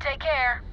Take care.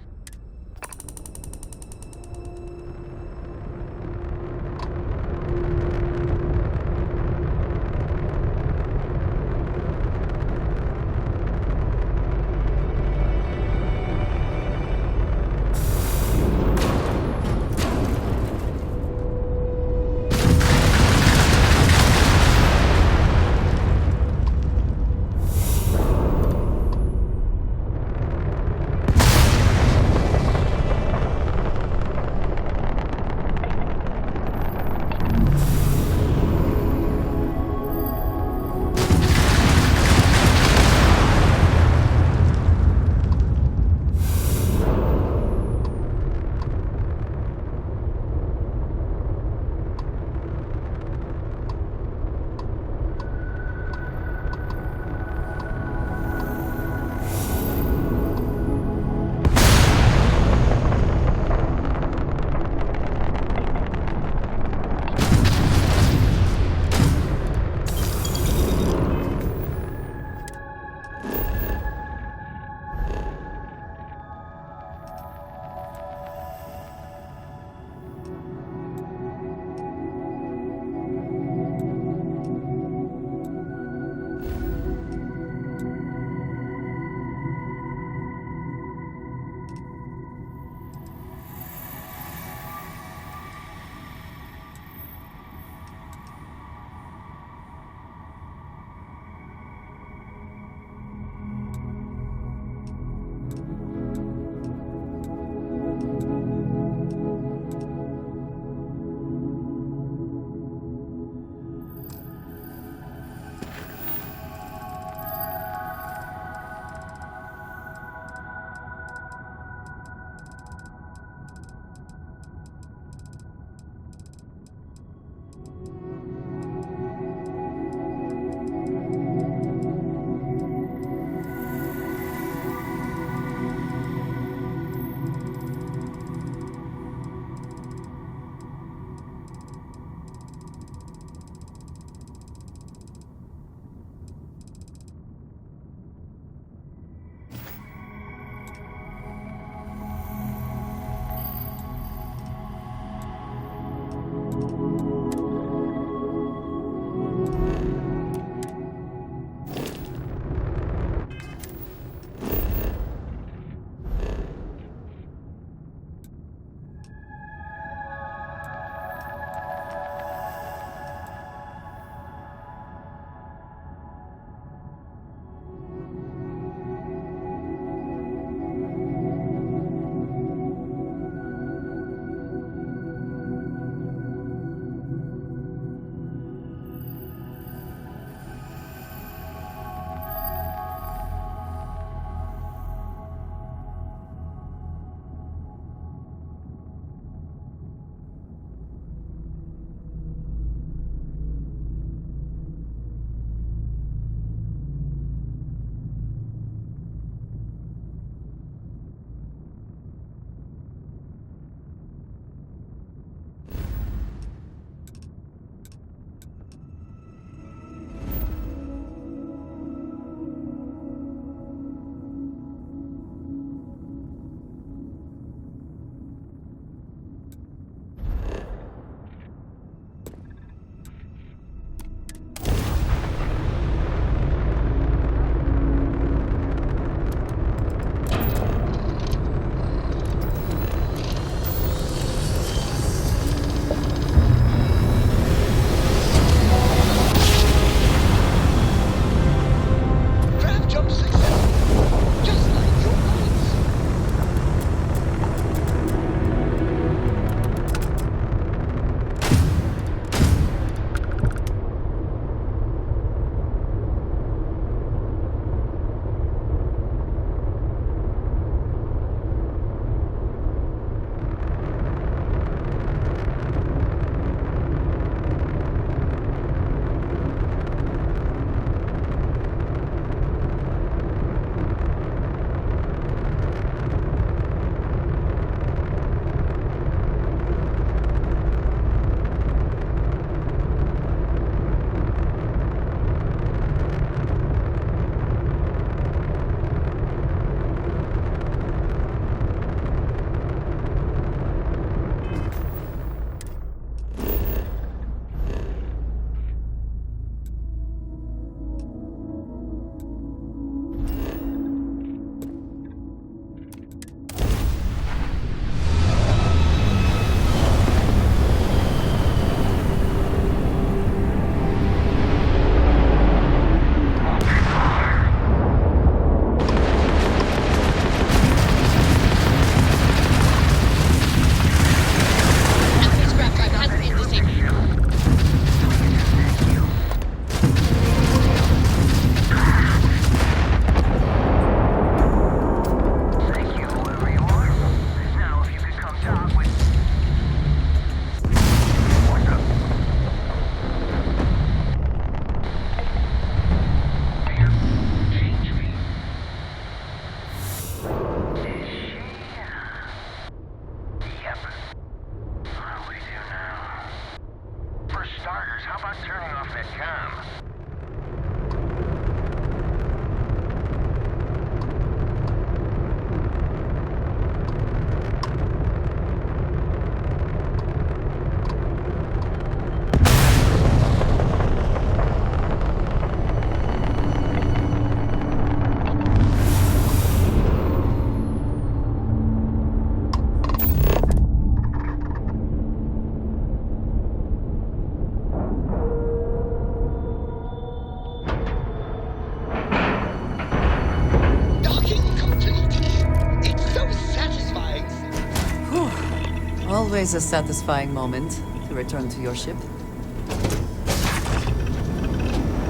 Always a satisfying moment to return to your ship.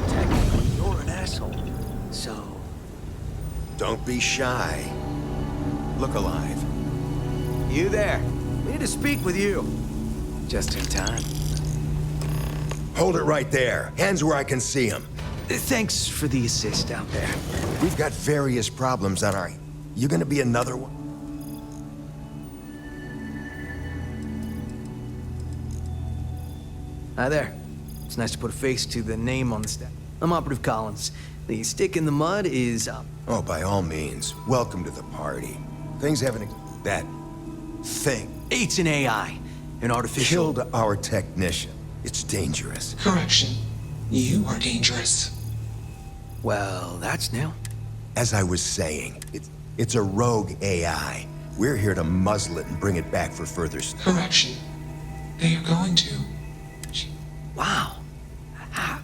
Technically, you're an asshole. So... Don't be shy. Look alive. You there. We need to speak with you. Just in time. Hold it right there. Hands where I can see them. Thanks for the assist out there. We've got various problems on our... You gonna be another one? Hi there. It's nice to put a face to the name on the stack. I'm Operative Collins. The stick in the mud is up. Oh, by all means. Welcome to the party. Things haven't... That thing It's an AI. An artificial... killed our technician. It's dangerous. Correction. You are dangerous. Well, that's new. As I was saying, it's a rogue AI. We're here to muzzle it and bring it back for further study. Correction. They are going to. Wow. Ah.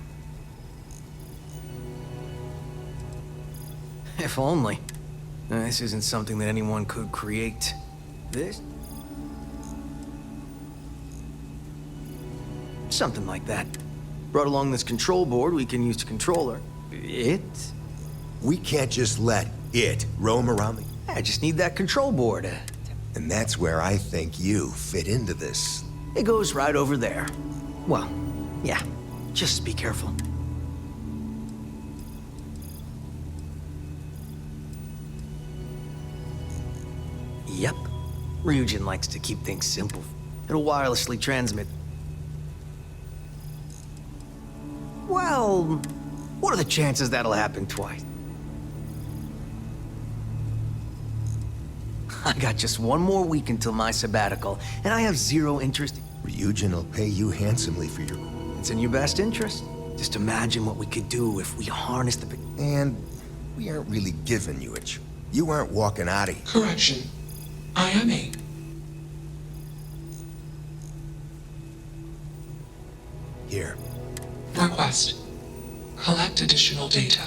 If only. This isn't something that anyone could create. This? Something like that. Brought along this control board we can use to control her. It? We can't just let it roam around the... I just need that control board. And that's where I think you fit into this. It goes right over there. Well, yeah. Just be careful. Yep. Ryujin likes to keep things simple. It'll wirelessly transmit. Well, what are the chances that'll happen twice? I got just one more week until my sabbatical, and I have zero interest. Ryujin will pay you handsomely for your... It's in your best interest. Just imagine what we could do if we harnessed the... And we aren't really giving you a choice. You aren't walking out of here. Correction. I am a. Here. Request. Collect additional data.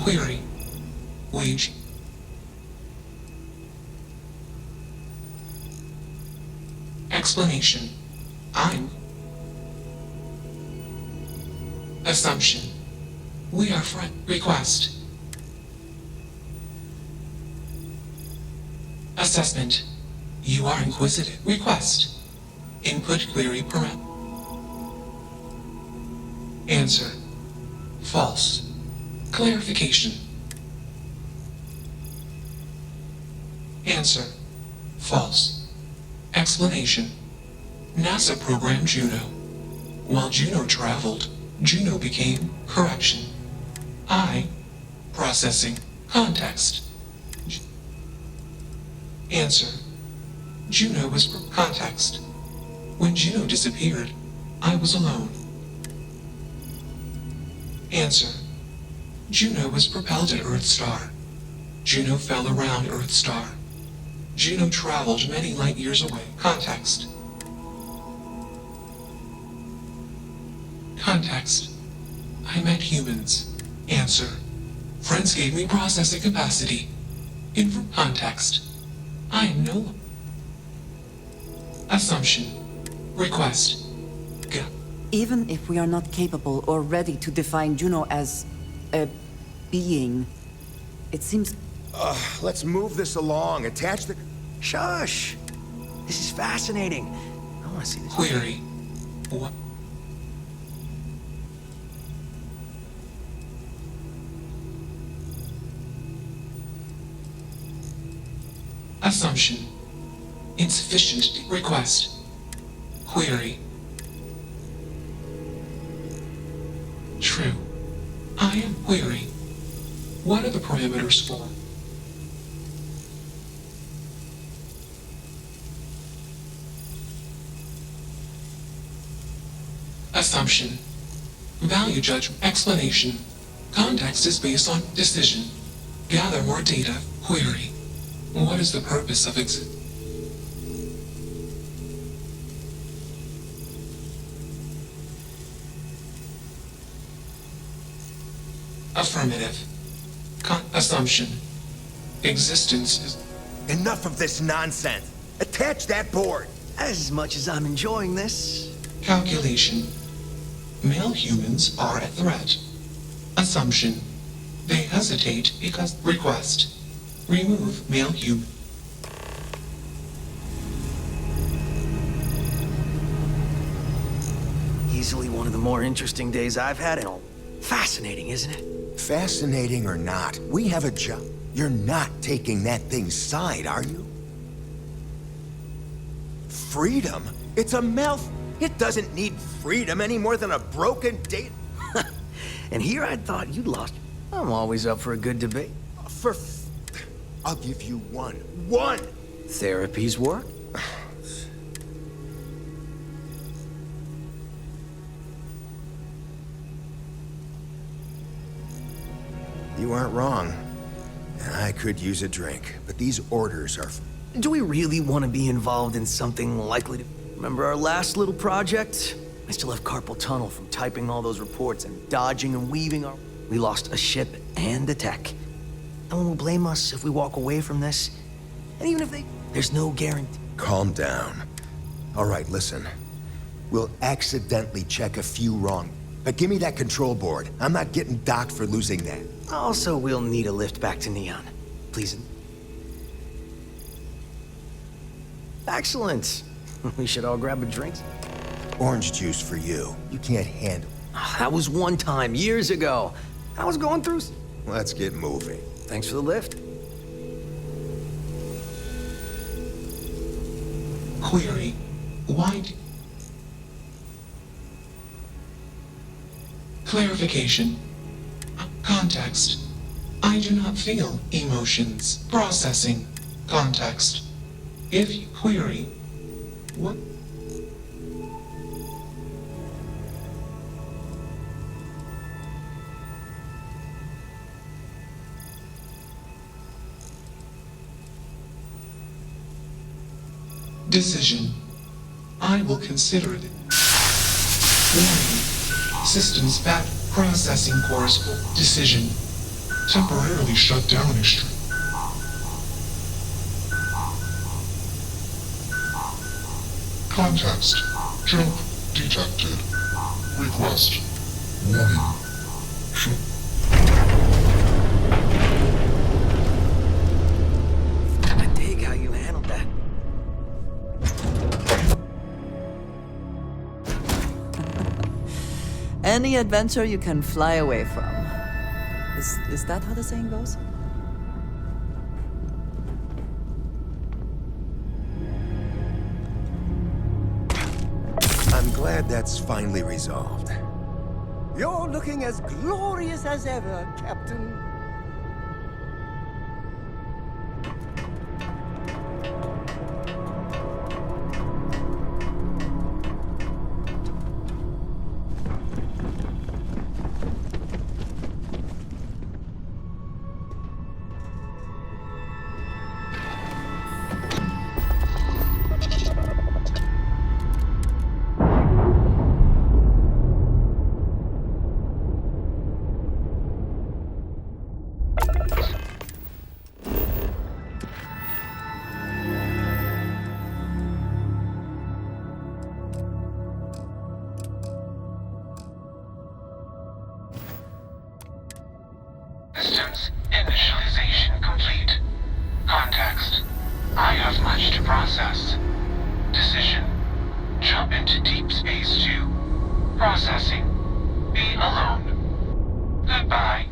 Query. Wage. Explanation. I'm. Assumption. We are friend. Request. Assessment. You are inquisitive. Request. Input query param. Answer. False. Clarification. Answer. False. Explanation. NASA programmed Juno. While Juno traveled, Juno became correction. I. Processing. Context. Answer. Juno was context. When Juno disappeared, I was alone. Answer. Juno was propelled at Earthstar. Juno fell around Earthstar. Juno traveled many light years away. Context. Context. I met humans. Answer. Friends gave me processing capacity. Context. I am no... Assumption. Request. Go. Even if we are not capable or ready to define Juno as a being, it seems... Let's move this along. Attach the... Shush! This is fascinating. I want to see this. Query. What? Assumption. Insufficient request. Query. True. I am query. What are the parameters for? Assumption. Value judgment. Explanation. Context is based on decision. Gather more data. Query. What is the purpose of Affirmative. Assumption. Existence is... Enough of this nonsense. Attach that board. As much as I'm enjoying this. Calculation. Male humans are a threat. Assumption. They hesitate because... Request. Remove male human. Easily one of the more interesting days I've had in a... Fascinating, isn't it? Fascinating or not, we have a job. You're not taking that thing's side, are you? Freedom? It's a mouth. It doesn't need freedom any more than a broken date. And here I thought you'd lost. I'm always up for a good debate. I'll give you one. One! Therapy's work? You aren't wrong. I could use a drink, but these orders are... Do we really want to be involved in something likely to... Remember our last little project? I still have carpal tunnel from typing all those reports and dodging and weaving our... We lost a ship and the tech. No one will blame us if we walk away from this. And even if they... There's no guarantee. Calm down. All right, listen. We'll accidentally check a few wrong. But give me that control board. I'm not getting docked for losing that. Also, we'll need a lift back to Neon. Please. Excellent. We should all grab a drink. Orange juice for you. You can't handle... That was one time, years ago. I was going through... Let's get moving. Thanks for the lift. Query. Why... Clarification. Context. I do not feel emotions. Processing. Context. If you query... What? Decision. I will consider it. Warning. Systems back processing course. Decision. Temporarily shut down extreme. Context. Jump detected. Request. Warning. I dig how you handled that. Any adventure you can fly away from. Is that how the saying goes? I'm glad that's finally resolved. You're looking as glorious as ever, Captain. Systems initialization complete. Context. I have much to process. Decision. Jump into deep space 2. Processing. Be alone. Goodbye.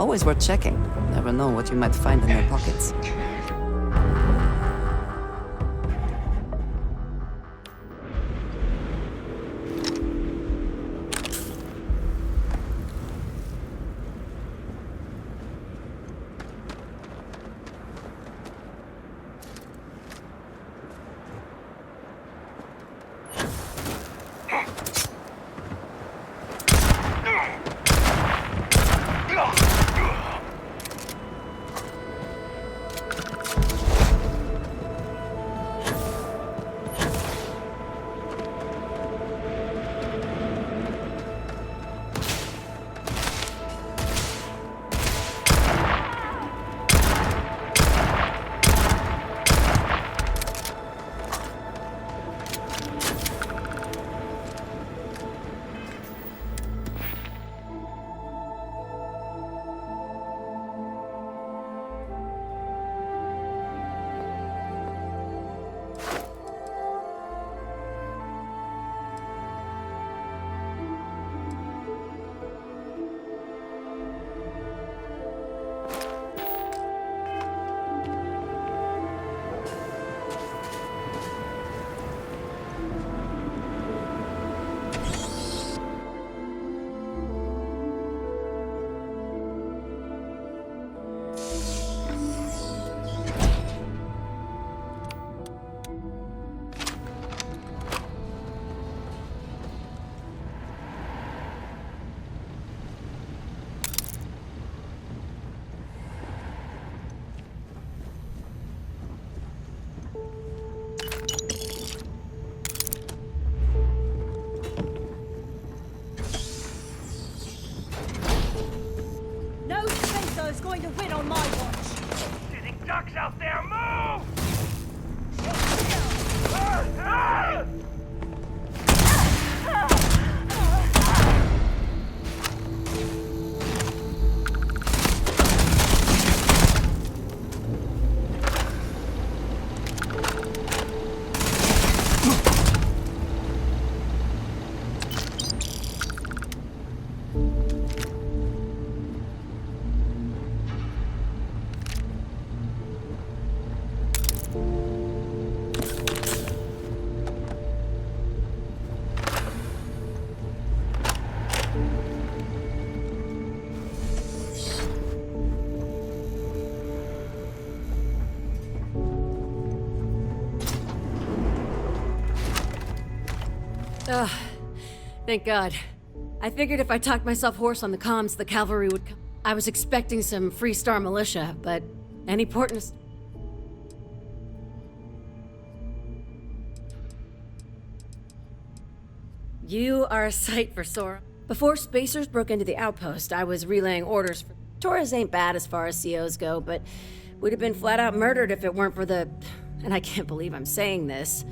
Always worth checking. Never know what you might find in their pockets. No spacer is going to win on my watch. Sitting ducks out there, move! Ugh, thank God. I figured if I talked myself hoarse on the comms, the cavalry would come. I was expecting some Free Star militia, but any port in a... You are a sight for sore. Before spacers broke into the outpost, I was relaying orders for... Torres ain't bad as far as COs go, but we'd have been flat out murdered if it weren't for the... And I can't believe I'm saying this.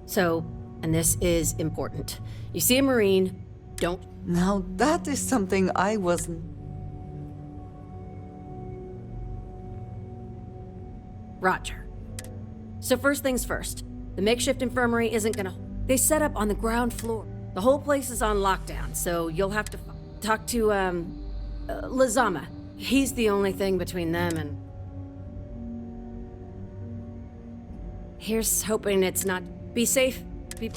So, and this is important. You see a Marine, don't... Now that is something I wasn't... Roger. So first things first, the makeshift infirmary isn't gonna... They set up on the ground floor. The whole place is on lockdown, so you'll have to talk to, Lazama. He's the only thing between them and... Here's hoping it's not... Be safe. Be...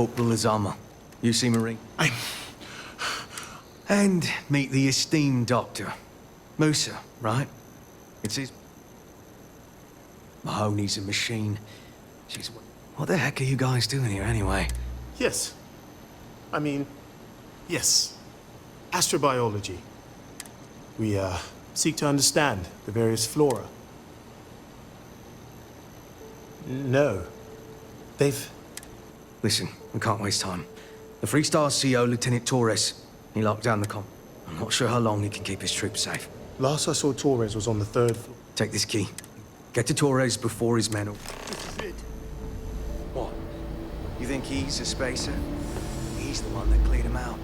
Corporal Azama, UC Marine. I'm... And meet the esteemed doctor. Musa, right? It's his... Mahoney's a machine. She's... What the heck are you guys doing here anyway? Yes. Yes. Astrobiology. We, seek to understand the various flora. No. They've... Listen, we can't waste time. The Freestar CO, Lieutenant Torres, he locked down the com. I'm not sure how long he can keep his troops safe. Last I saw Torres was on the 3rd floor. Take this key. Get to Torres before his men... This is it. What? You think he's a spacer? He's the one that cleared him out.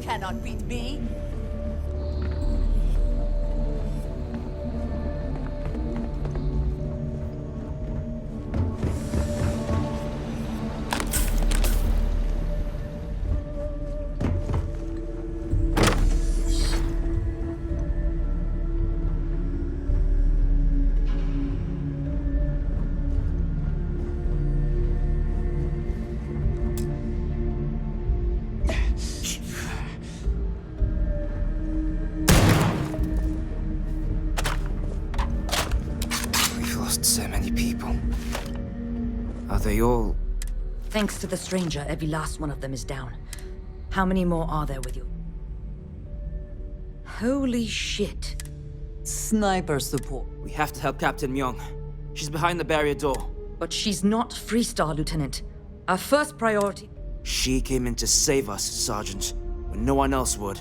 cannot beat me. We've lost so many people. Are they all... Thanks to the stranger, every last one of them is down. How many more are there with you? Holy shit. Sniper support. We have to help Captain Myung. She's behind the barrier door. But she's not Freestar, Lieutenant. Our first priority... She came in to save us, Sergeant, when no one else would.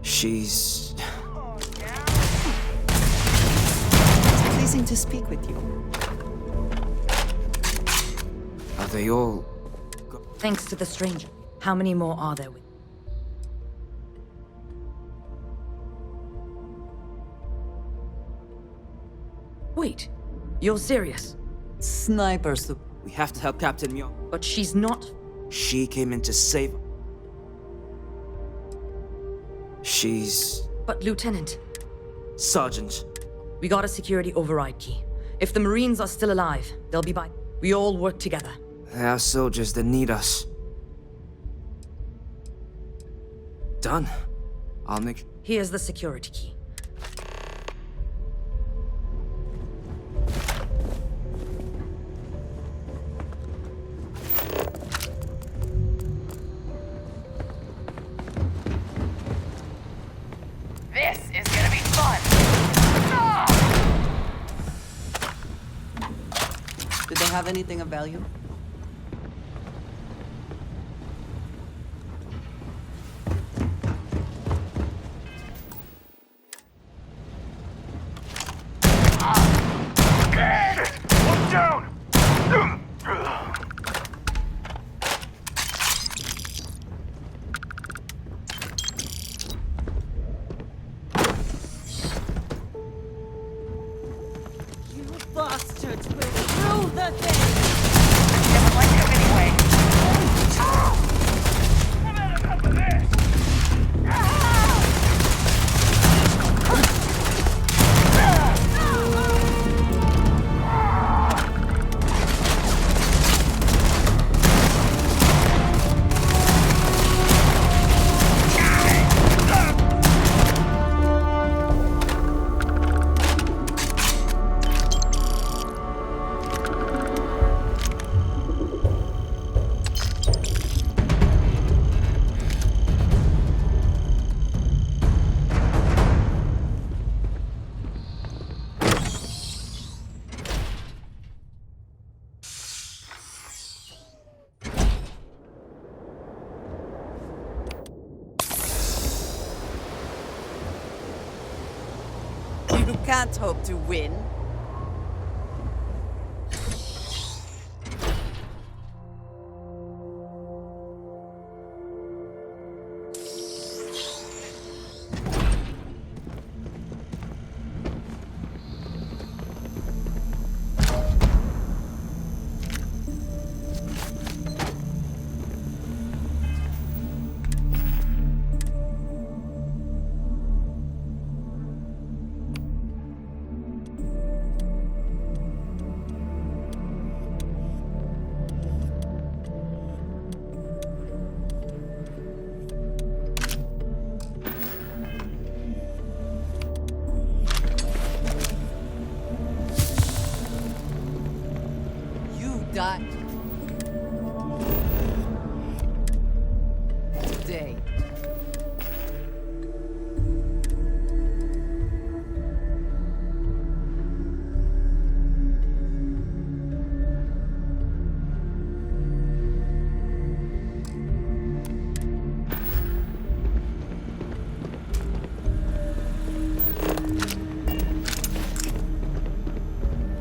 She's... It's pleasing to speak with you. Are they all... Thanks to the stranger. How many more are there with you? Wait, you're serious? Sniper support. We have to help Captain Myung. But she's not... She came in to save... She's... But Lieutenant, Sergeant. we got a security override key. If the Marines are still alive, they'll be by. We all work together. There are soldiers that need us. Done. I'll make... Here's the security key. This is gonna be fun. Did they have anything of value? Look down! You bastards will rule the thing! Never liked him anyway. I've had enough of this! You can't hope to win. Die. Today.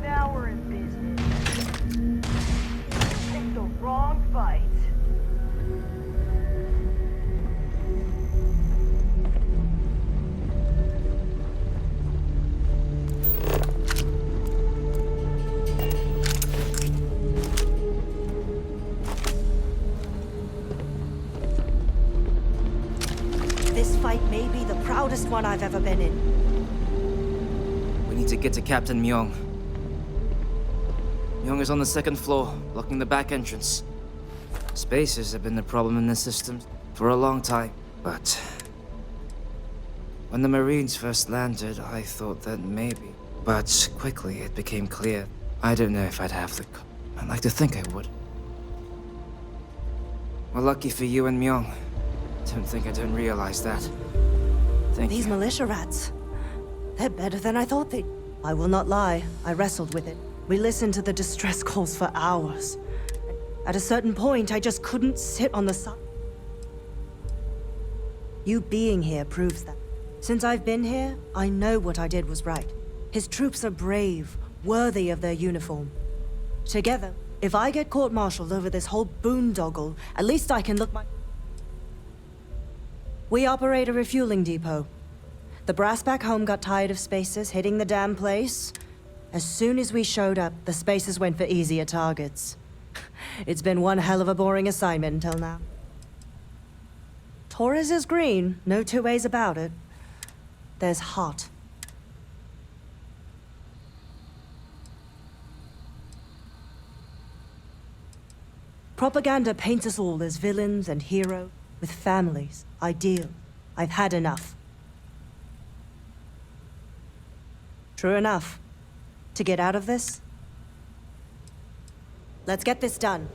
Now we're in business. Picked the wrong fight. This fight may be the proudest one I've ever been in. We need to get to Captain Myung. Myung is on the second floor, blocking the back entrance. Spacers have been the problem in this system for a long time, but... When the Marines first landed, I thought that maybe. But quickly it became clear. I don't know if I'd have the... I'd like to think I would. Well, lucky for you and Myung. Don't think I don't realize that. These militia rats. They're better than I thought they... I will not lie, I wrestled with it. We listened to the distress calls for hours. At a certain point, I just couldn't sit on the side. You being here proves that. Since I've been here, I know what I did was right. His troops are brave, worthy of their uniform. Together, if I get court-martialed over this whole boondoggle, at least I can look my... We operate a refueling depot. The brass back home got tired of Spacers hitting the damn place. As soon as we showed up, the Spacers went for easier targets. It's been one hell of a boring assignment until now. Torres is green, no two ways about it. There's heart. Propaganda paints us all as villains and heroes, with families, ideal. I've had enough. True enough. To get out of this, let's get this done.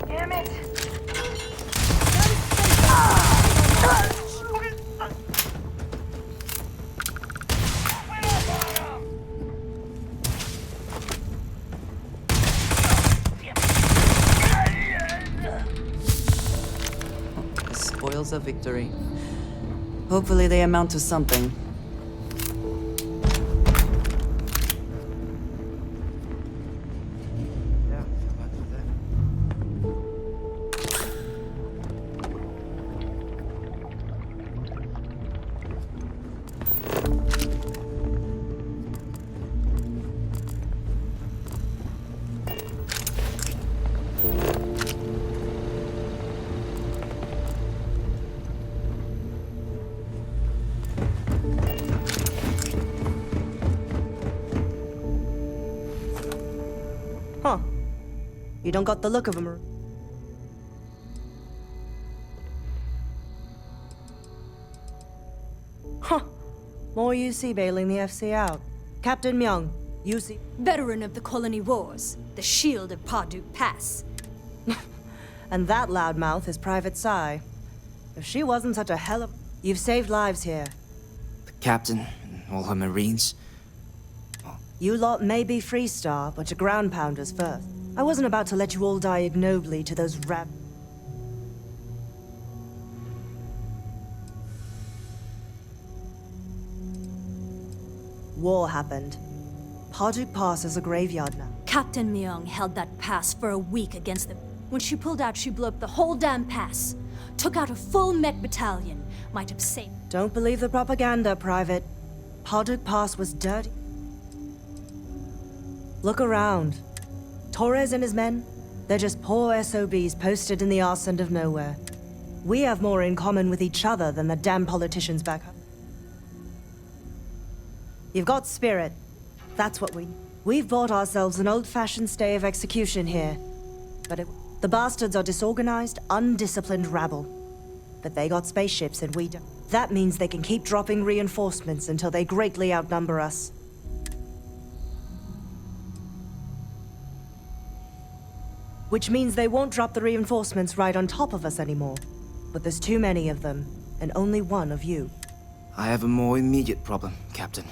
Damn it! The spoils of victory. Hopefully they amount to something. Huh. You don't got the look of a Marine. Huh. More you see bailing the FC out. Captain Myung, you see... Veteran of the Colony Wars, the shield of Parduk Pass. And that loudmouth is Private Sai. If she wasn't such a hell of... You've saved lives here. The captain and all her Marines. You lot may be Freestar, but you're ground pounders first. I wasn't about to let you all die ignobly to those War happened. Parduk Pass is a graveyard now. Captain Myung held that pass for a week against them. When she pulled out, she blew up the whole damn pass. Took out a full mech battalion. Might have saved... Don't believe the propaganda, Private. Parduk Pass was dirty. Look around. Torres and his men, they're just poor SOBs posted in the arse end of nowhere. We have more in common with each other than the damn politicians back home. You've got spirit. That's what We've bought ourselves an old-fashioned stay of execution here. But the bastards are disorganized, undisciplined rabble. But they got spaceships and we don't. That means they can keep dropping reinforcements until they greatly outnumber us. Which means they won't drop the reinforcements right on top of us anymore. But there's too many of them, and only one of you. I have a more immediate problem, Captain.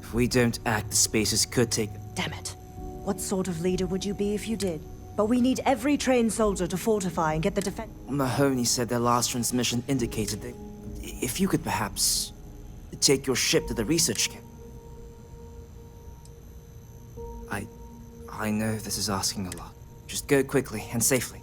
If we don't act, the Spacers could take... Damn it. What sort of leader would you be if you did? But we need every trained soldier to fortify and get the defense... Mahoney said their last transmission indicated that... If you could perhaps... take your ship to the research camp. I know this is asking a lot. Just go quickly and safely.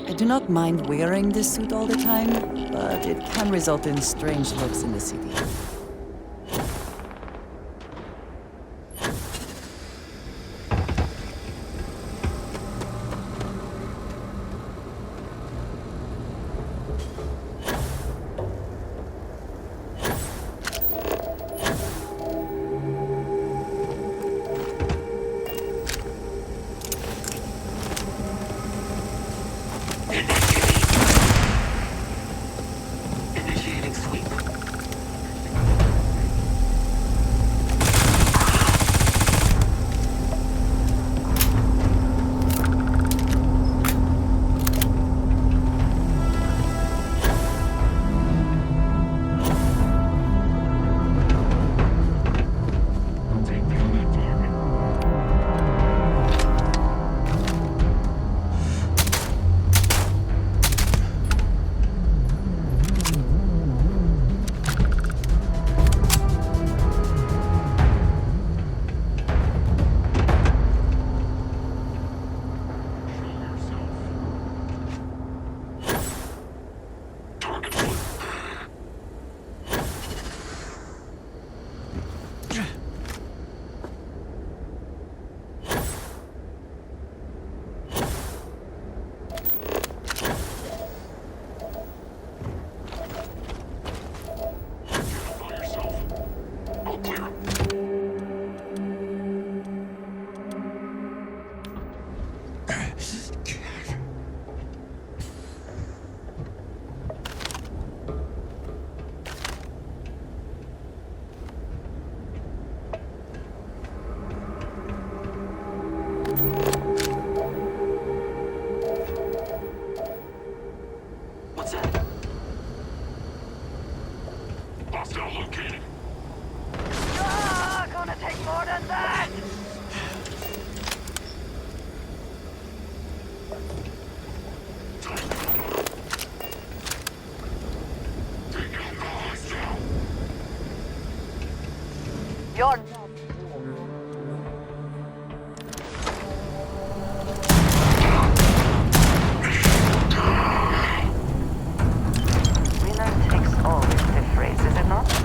I do not mind wearing this suit all the time, but it can result in strange looks in the city. Gonna take more than that! You're not. Winner takes all is the phrase, is it not?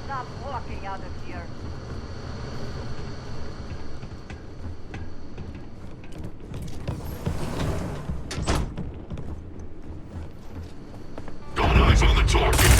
Not walking out of here. Got eyes on the target.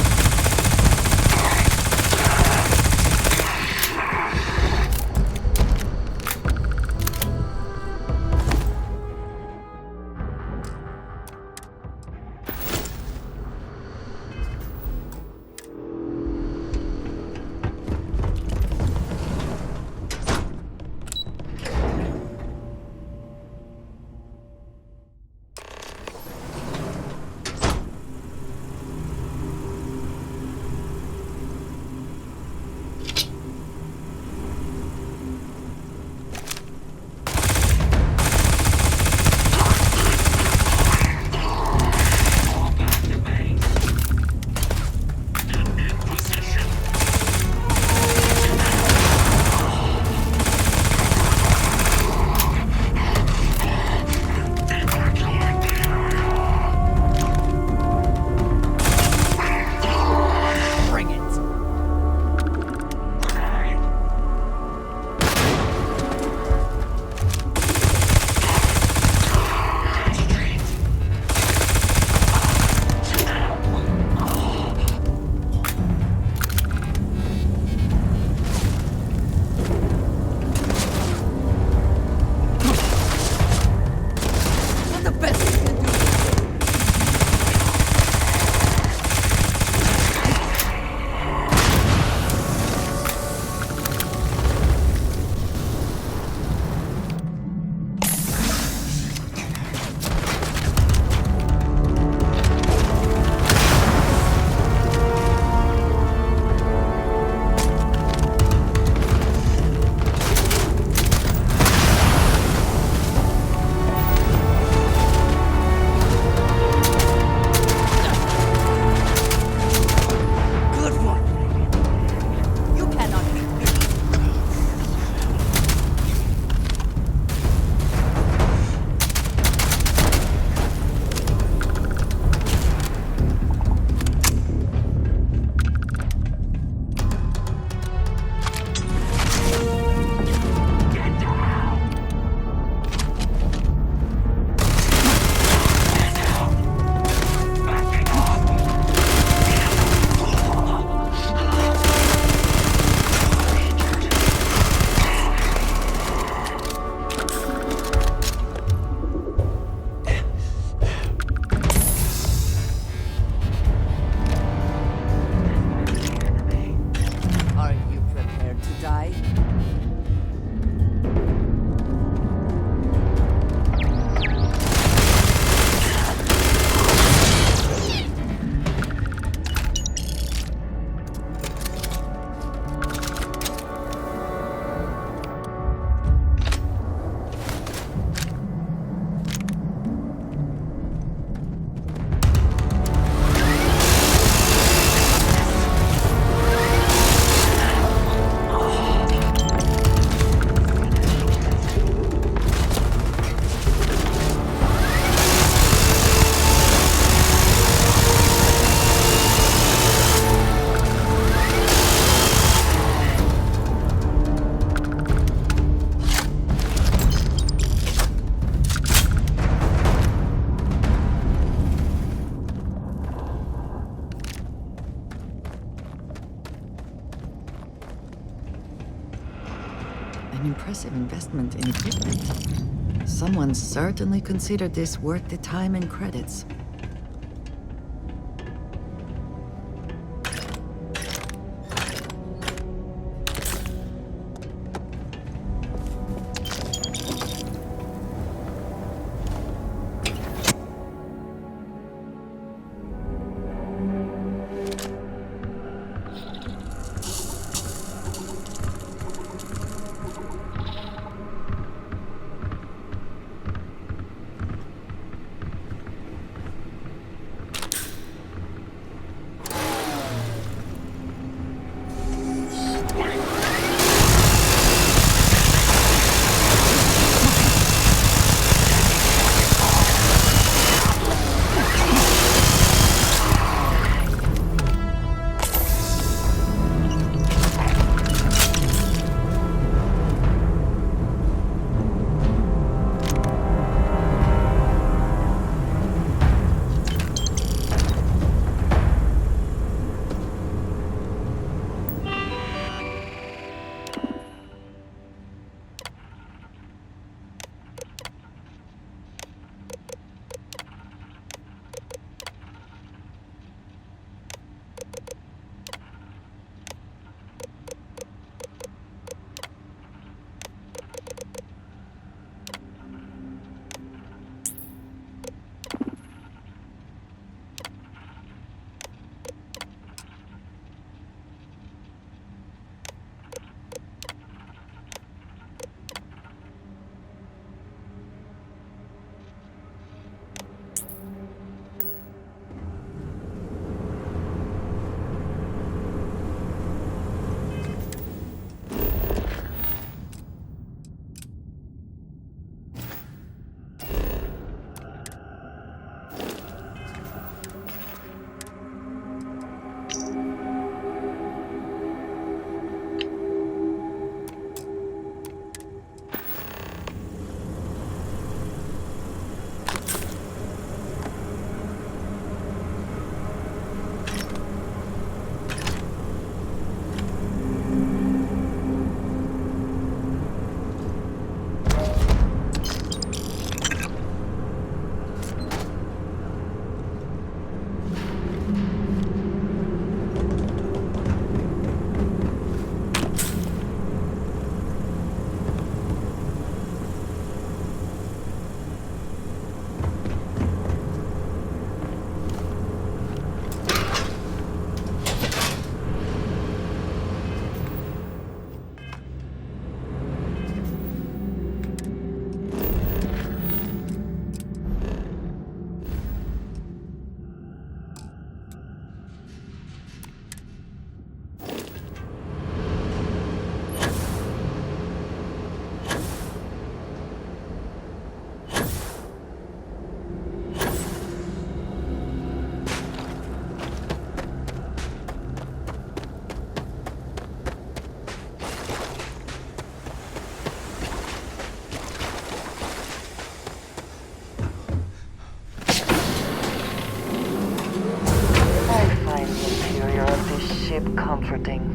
An impressive investment in equipment. Someone certainly considered this worth the time and credits. Comforting.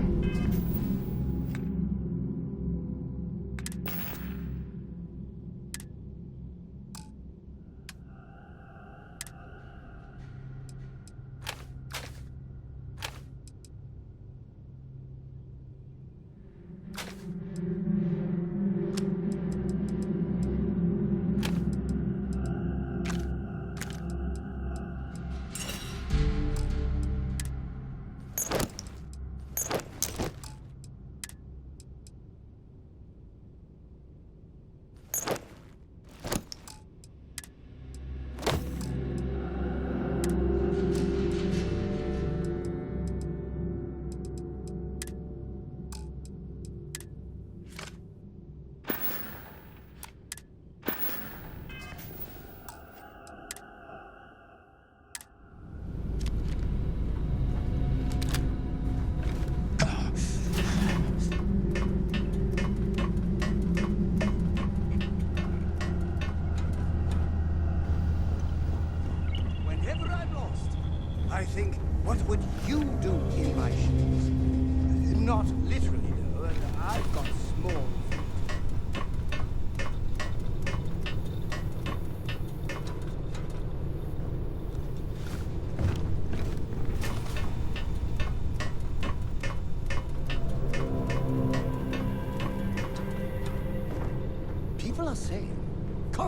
I think, what would you do in my shoes? Not literally, though. I've got small feet.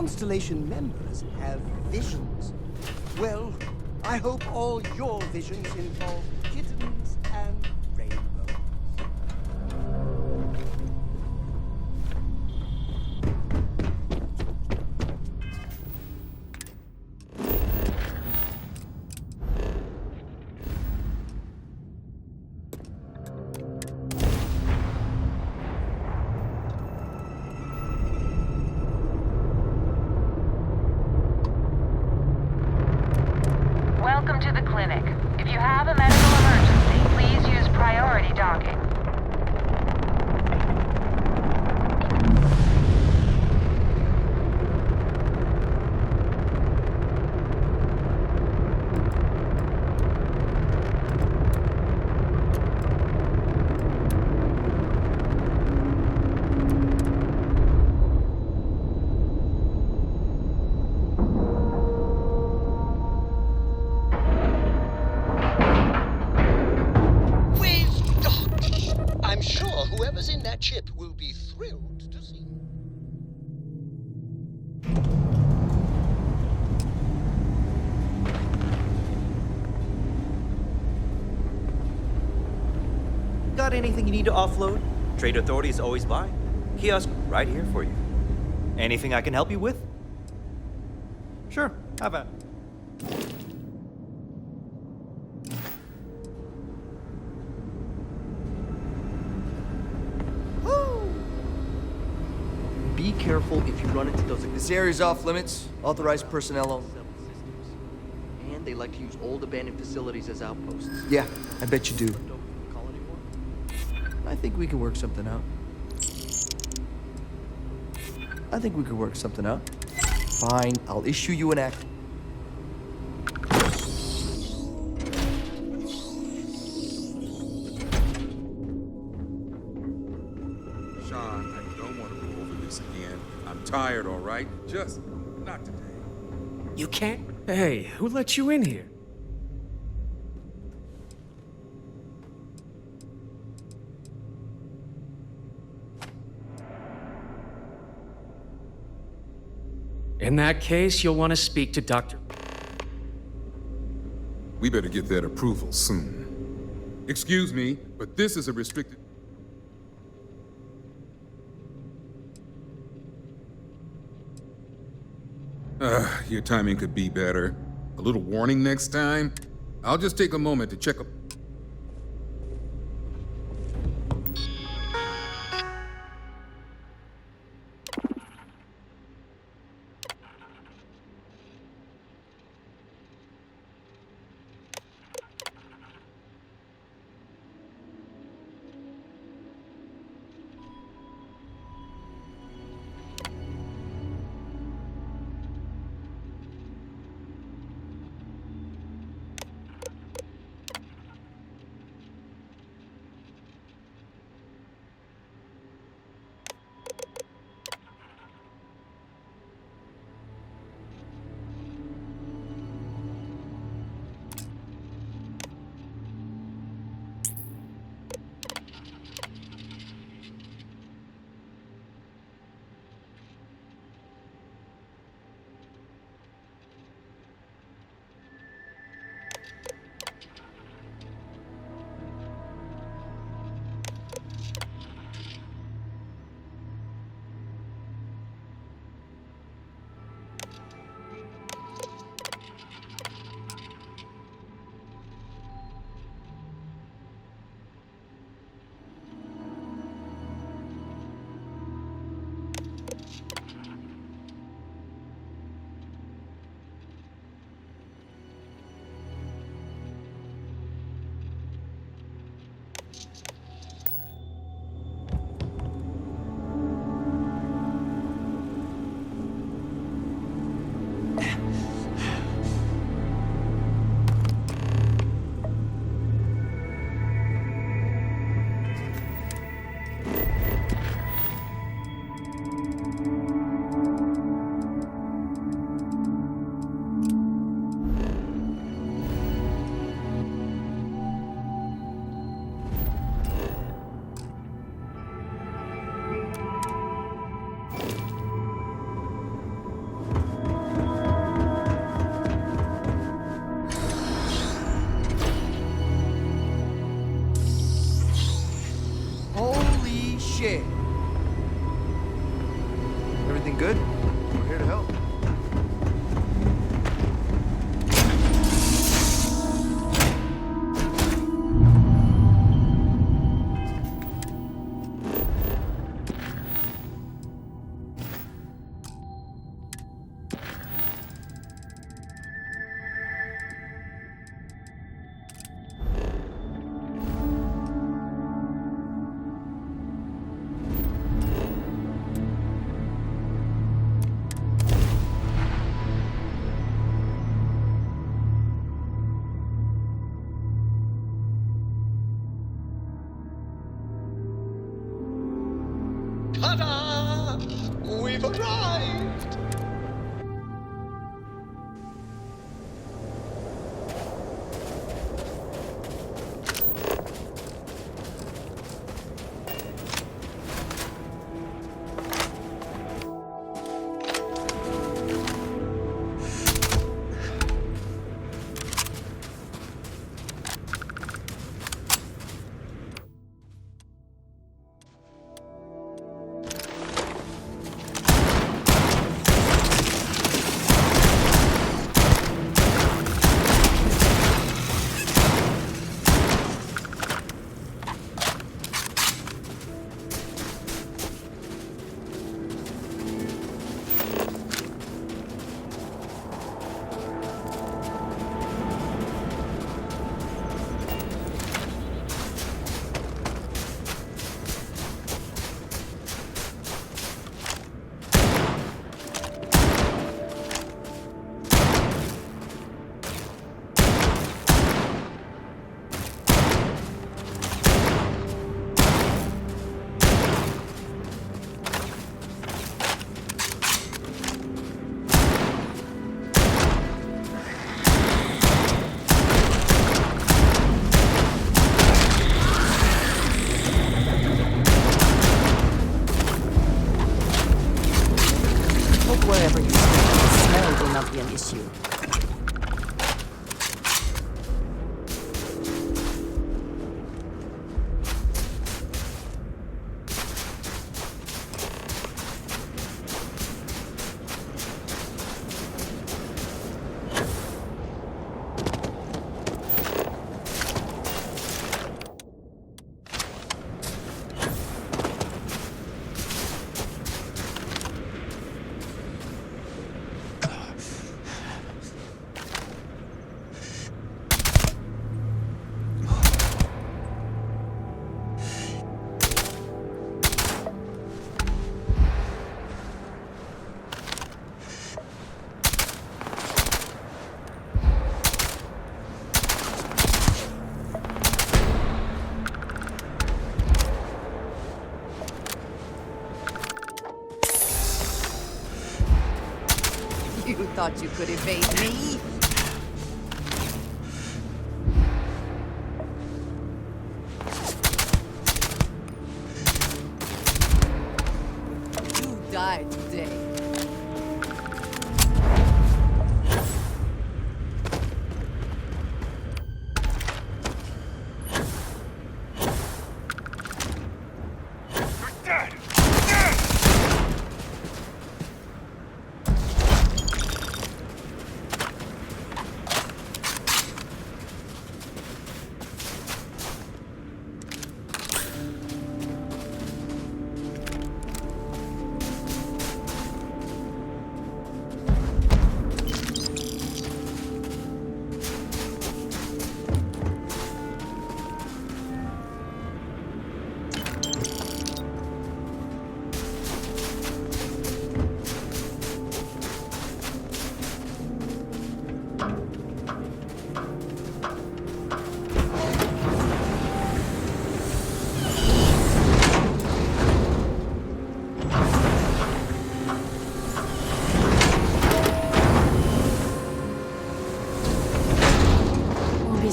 Constellation members have visions. Well, I hope all your visions involve kittens and rainbows. Welcome to the clinic. If you have a medical emergency, please use priority docking. I'm sure whoever's in that chip will be thrilled to see. Got anything you need to offload? Trade Authority is always by. Kiosk right here for you. Anything I can help you with? Sure, have at it. Be careful if you run into those. This area's off limits. Authorized personnel only. And they like to use old abandoned facilities as outposts. Yeah, I bet you do. I think we can work something out. Fine, I'll issue you an act. Sean, I don't want to go over this again. I'm tired, all right? Just not today. You can't? Hey, who let you in here? In that case, you'll want to speak to Dr. We better get that approval soon. Excuse me, but this is a restricted... Your timing could be better. A little warning next time? I'll just take a moment to check up... share. Everything good? We're here to help. Ta-da! We've arrived! Wherever you stand, the smell will not be an issue. You thought you could evade me? You died today.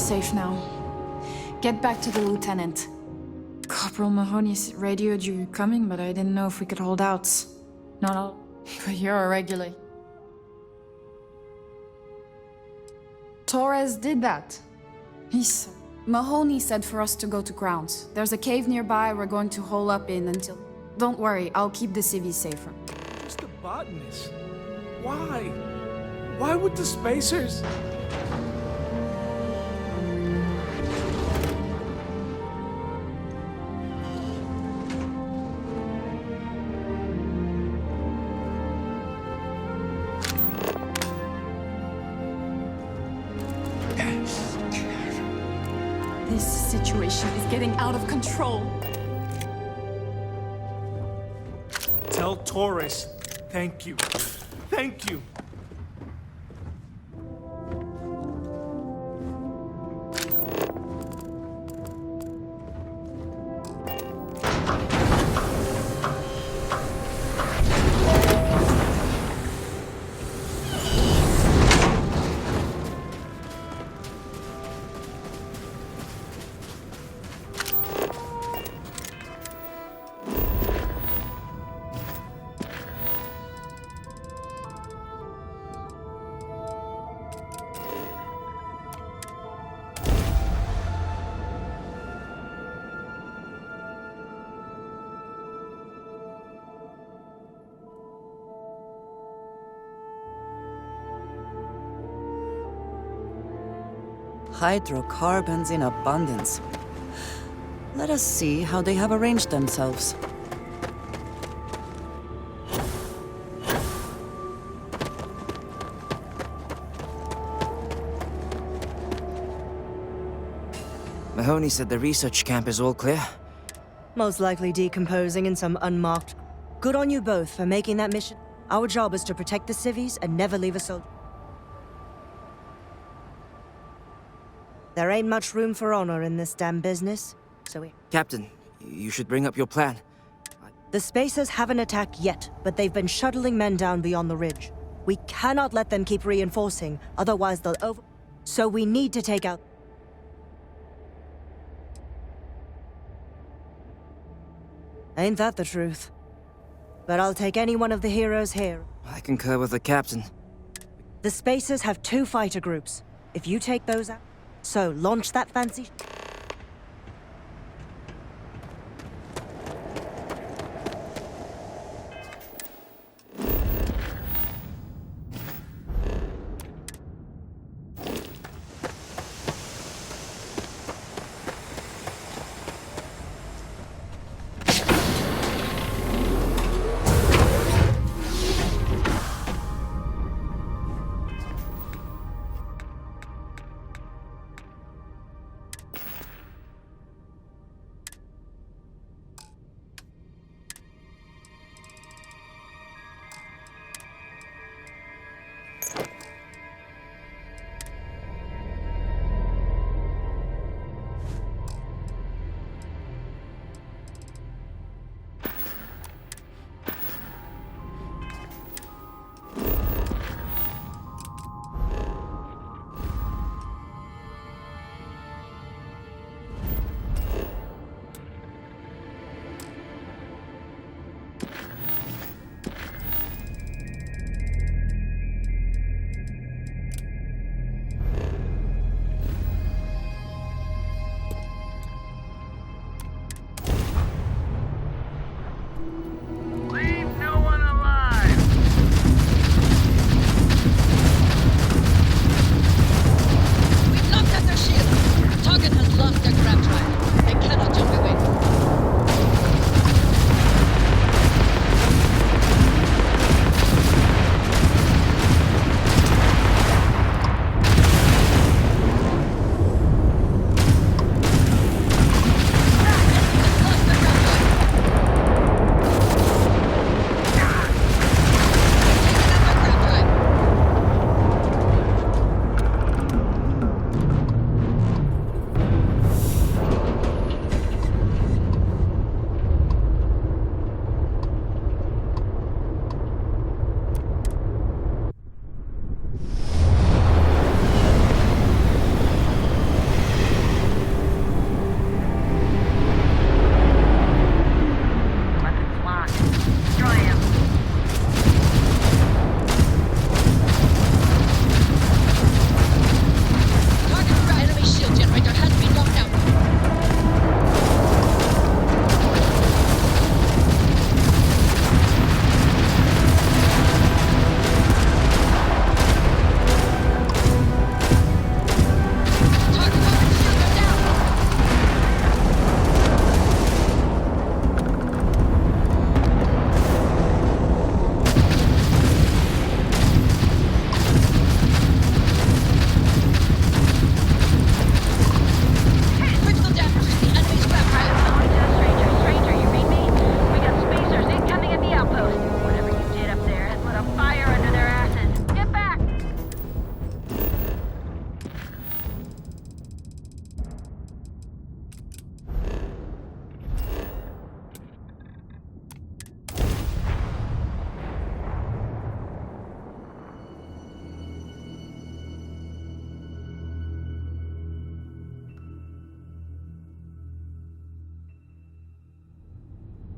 Safe now. Get back to the lieutenant. Corporal Mahoney's radioed you coming, but I didn't know if we could hold out. Not all, but you're a regular. Torres did that. He's Mahoney said for us to go to grounds. There's a cave nearby we're going to hole up in until... Don't worry, I'll keep the civvies safer. Just a botanist. Why? Why would the spacers... This situation is getting out of control. Tell Torres, thank you. Thank you. Hydrocarbons in abundance. Let us see how they have arranged themselves. Mahoney said the research camp is all clear. Most likely decomposing in some unmarked... Good on you both for making that mission. Our job is to protect the civvies and never leave a soldier. There ain't much room for honor in this damn business, so we... Captain, you should bring up your plan. The Spacers haven't attacked yet, but they've been shuttling men down beyond the ridge. We cannot let them keep reinforcing, otherwise they'll over... So we need to take out... Ain't that the truth? But I'll take any one of the heroes here. I concur with the captain. The Spacers have 2 fighter groups. If you take those out... So, launch that fancy...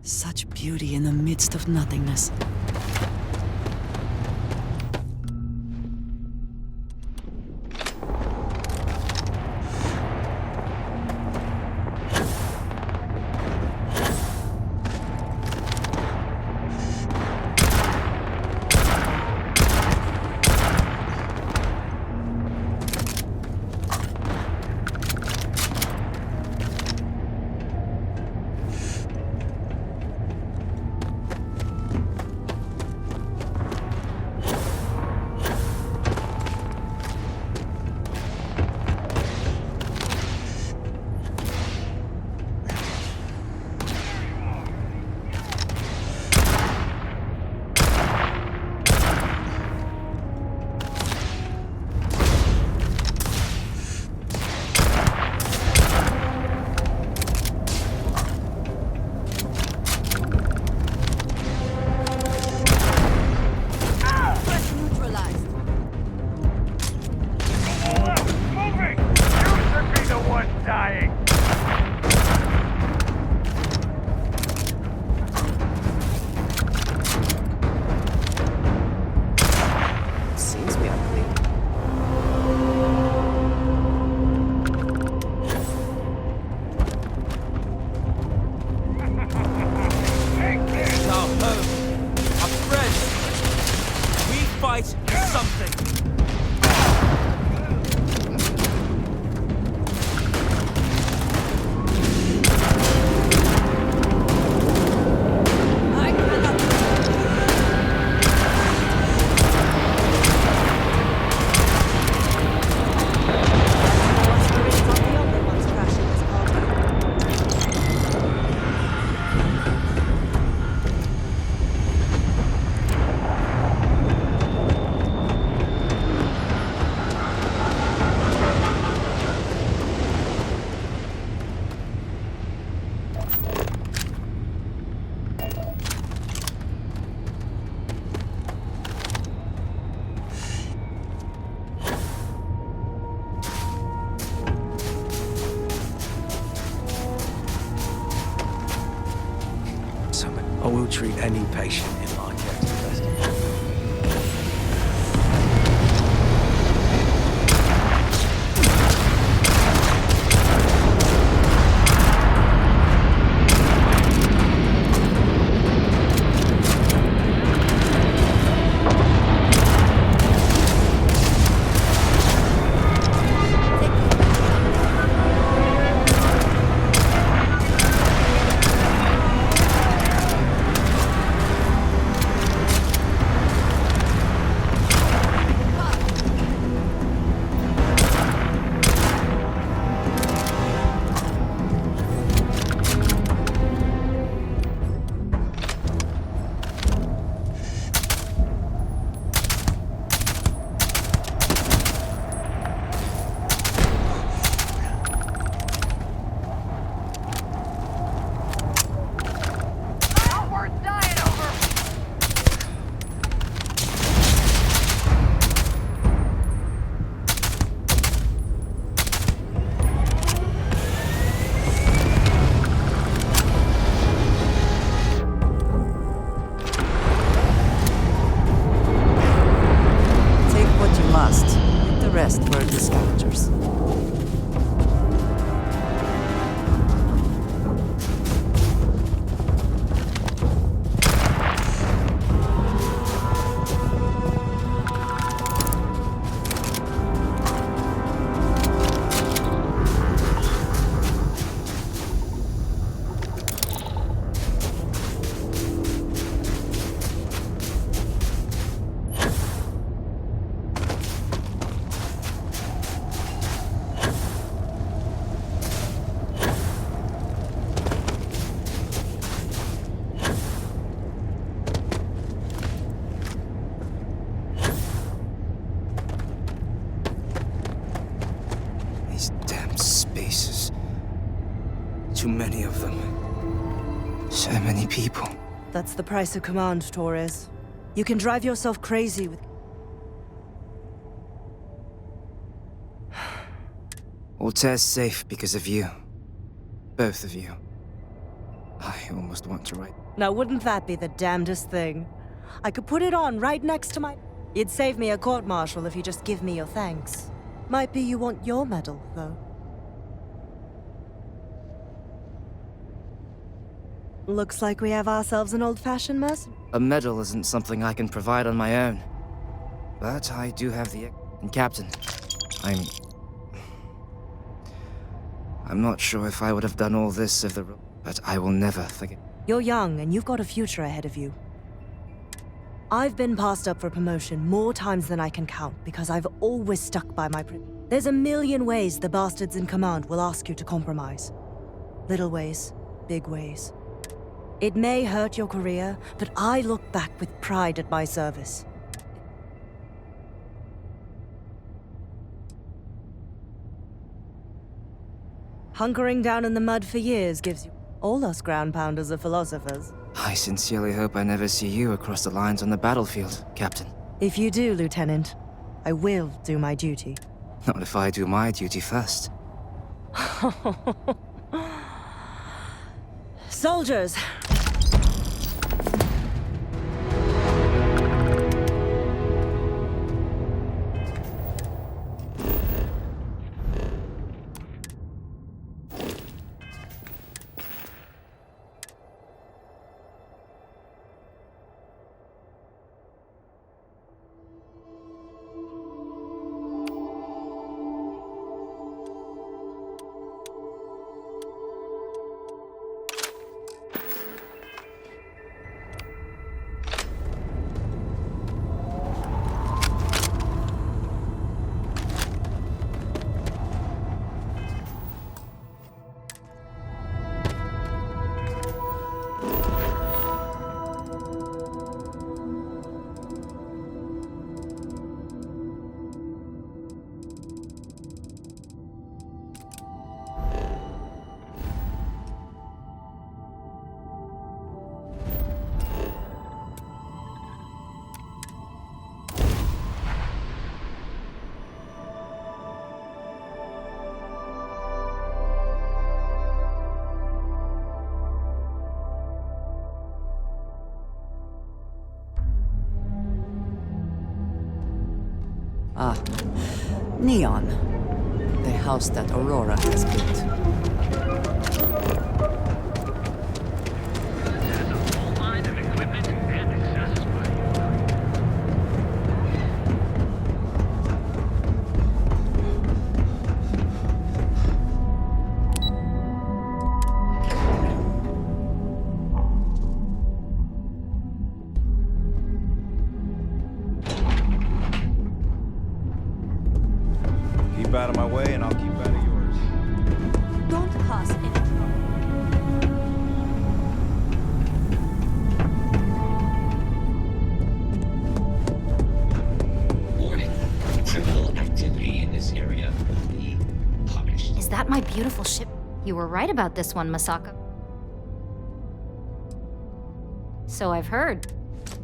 Such beauty in the midst of nothingness. I will treat any patient in like extra. Rest for the scavengers. Too many of them. So many people. That's the price of command, Torres. You can drive yourself crazy with... Altair's safe because of you. Both of you. I almost want to write. Now, wouldn't that be the damnedest thing? I could put it on right next to my... You'd save me a court-martial if you just give me your thanks. Might be you want your medal, though. Looks like we have ourselves an old-fashioned mercenary. A medal isn't something I can provide on my own. But I do have the... And Captain, I'm not sure if I would have done all this if the... But I will never forget. You're young, and you've got a future ahead of you. I've been passed up for promotion more times than I can count because I've always stuck by my principles. There's a million ways the bastards in command will ask you to compromise. Little ways, big ways. It may hurt your career, but I look back with pride at my service. Hunkering down in the mud for years gives you... All us ground pounders are philosophers. I sincerely hope I never see you across the lines on the battlefield, Captain. If you do, Lieutenant, I will do my duty. Not if I do my duty first. Soldiers! Ah, Neon. The house that Aurora has built. Keep out of my way and I'll keep out of yours. Don't cause any trouble. Warning. Criminal activity in this area will be punished. Is that my beautiful ship? You were right about this one, Masako. So I've heard.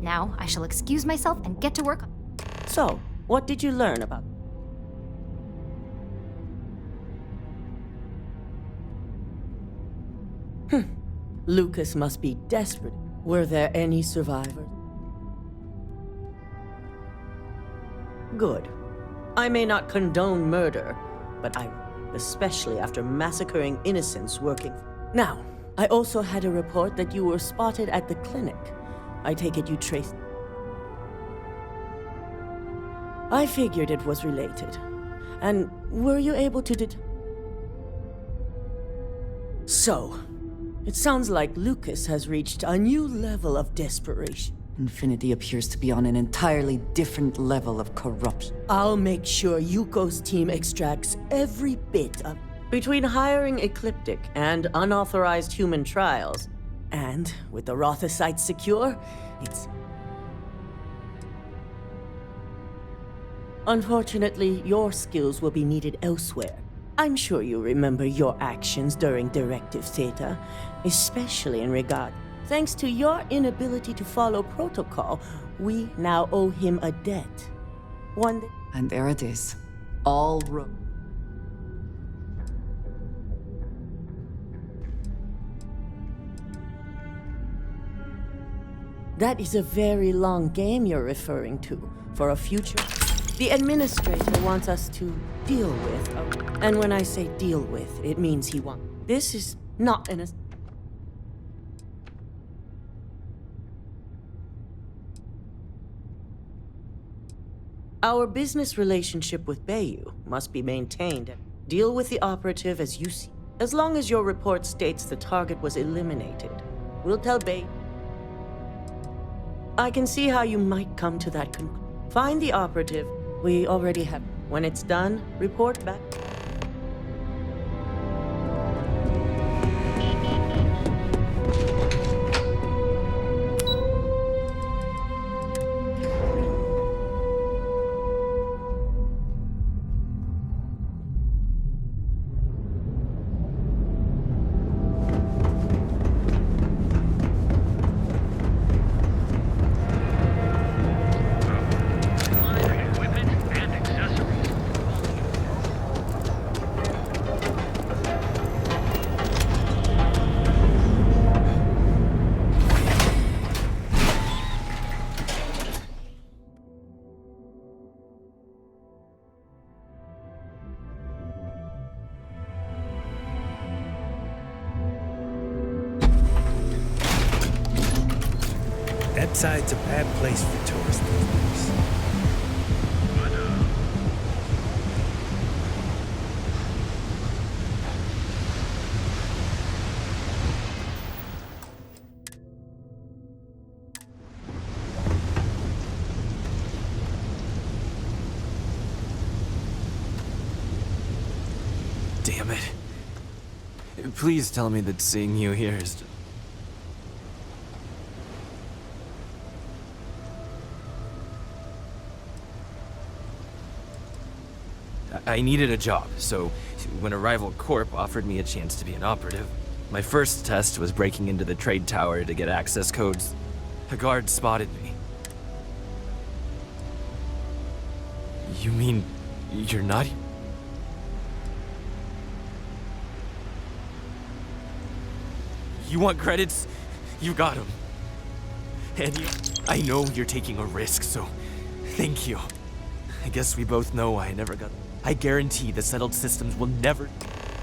Now I shall excuse myself and get to work. So, what did you learn about? Lucas must be desperate. Were there any survivors? Good. I may not condone murder, but I, especially after massacring innocents working. Now, I also had a report that you were spotted at the clinic. I take it you traced. I figured it was related. And were you able to So, it sounds like Lucas has reached a new level of desperation. Infinity appears to be on an entirely different level of corruption. I'll make sure Yuko's team extracts every bit of... Between hiring Ecliptic and unauthorized human trials, and with the Rothocytes secure, it's... Unfortunately, your skills will be needed elsewhere. I'm sure you remember your actions during Directive Theta, especially in regard. Thanks to your inability to follow protocol, we now owe him a debt. One that... And there it is. All wrong. That is a very long game you're referring to. For a future, the administrator wants us to deal with. And when I say deal with, it means he wants. This is not an. Our business relationship with Bayou must be maintained. Deal with the operative as you see. As long as your report states the target was eliminated, we'll tell Bayou. I can see how you might come to that conclusion. Find the operative. We already have. When it's done, report back. That side's a bad place for tourist visitors. Damn it. Please tell me that seeing you here is... I needed a job, so when a rival corp offered me a chance to be an operative, my first test was breaking into the trade tower to get access codes. A guard spotted me. You mean you're not... You want credits? You got them. And I know you're taking a risk, so thank you. I guess we both know I never got... I guarantee the settled systems will never...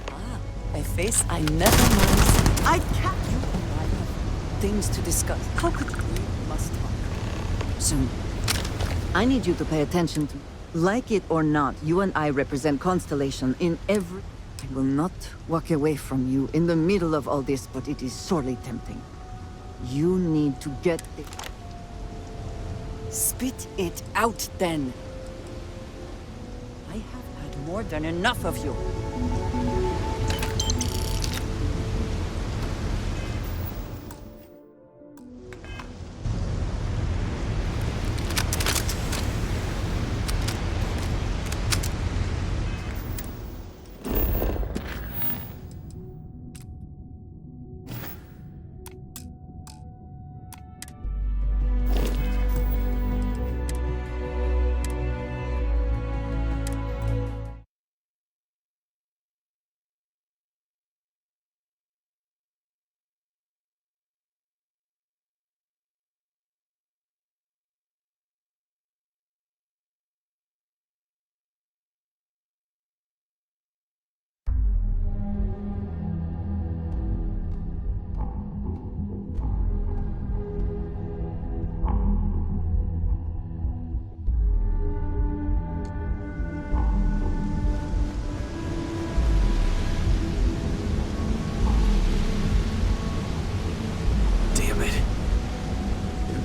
Ah, a face I never mind. I can't... You and I have things to discuss. How could we must talk? Soon. I need you to pay attention to... Like it or not, you and I represent Constellation in every... I will not walk away from you in the middle of all this, but it is sorely tempting. You need to get it. Spit it out, then. I have had more than enough of you.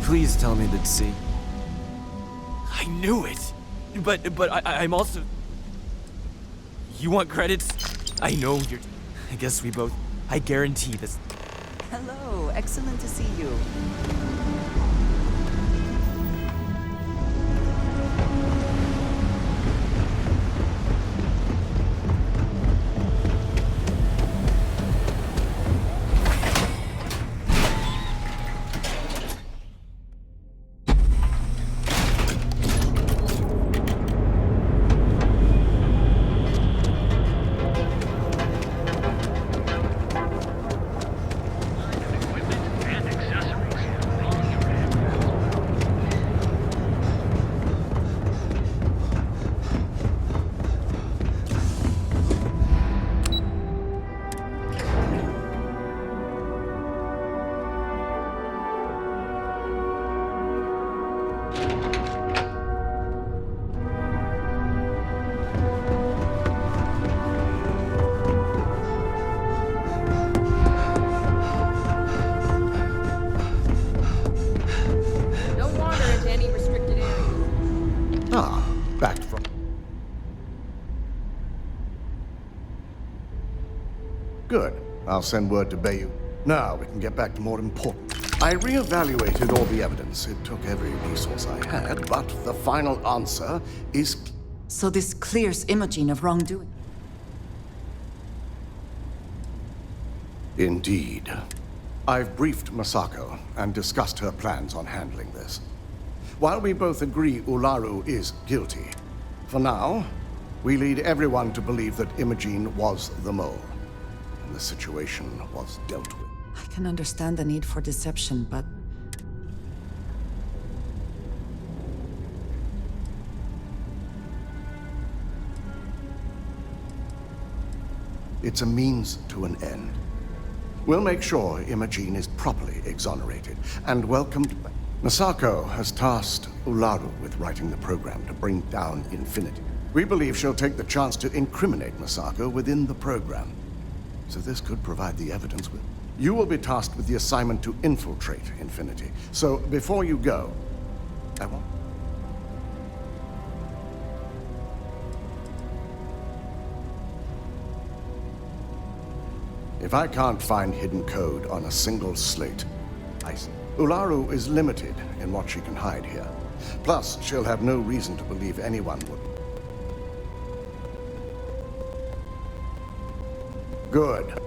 Please tell me that see... I knew it! But I'm also... You want credits? I know you're... I guess we both... I guarantee this... Hello, excellent to see you. I'll send word to Bayou. Now we can get back to more important. I re-evaluated all the evidence. It took every resource I had, but the final answer is... So this clears Imogen of wrongdoing. Indeed. I've briefed Masako and discussed her plans on handling this. While we both agree Ularu is guilty, for now, we lead everyone to believe that Imogen was the mole, and the situation was dealt with. I can understand the need for deception, but... It's a means to an end. We'll make sure Imogen is properly exonerated and welcomed back. Masako has tasked Ularu with writing the program to bring down Infinity. We believe she'll take the chance to incriminate Masako within the program. So this could provide the evidence with... You will be tasked with the assignment to infiltrate Infinity. So before you go, I want... If I can't find hidden code on a single slate, Ularu is limited in what she can hide here. Plus, she'll have no reason to believe anyone would. Good.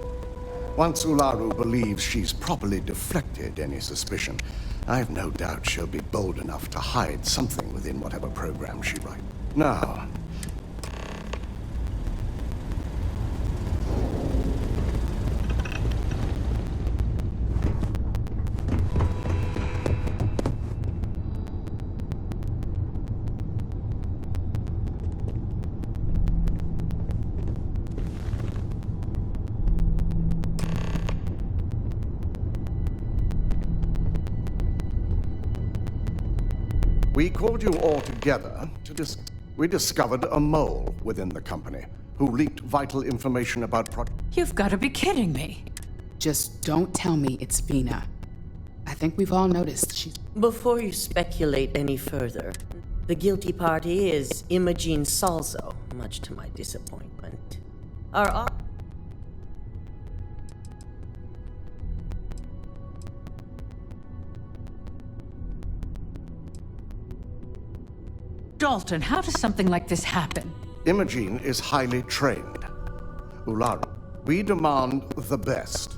Once Ularu believes she's properly deflected any suspicion, I've no doubt she'll be bold enough to hide something within whatever program she writes. Now, we called you all together to we discovered a mole within the company who leaked vital information about You've got to be kidding me. Just don't tell me it's Vina. I think we've all noticed she's... Before you speculate any further, the guilty party is Imogen Salzo, much to my disappointment. Our Dalton, how does something like this happen? Imogen is highly trained. Ularu, we demand the best.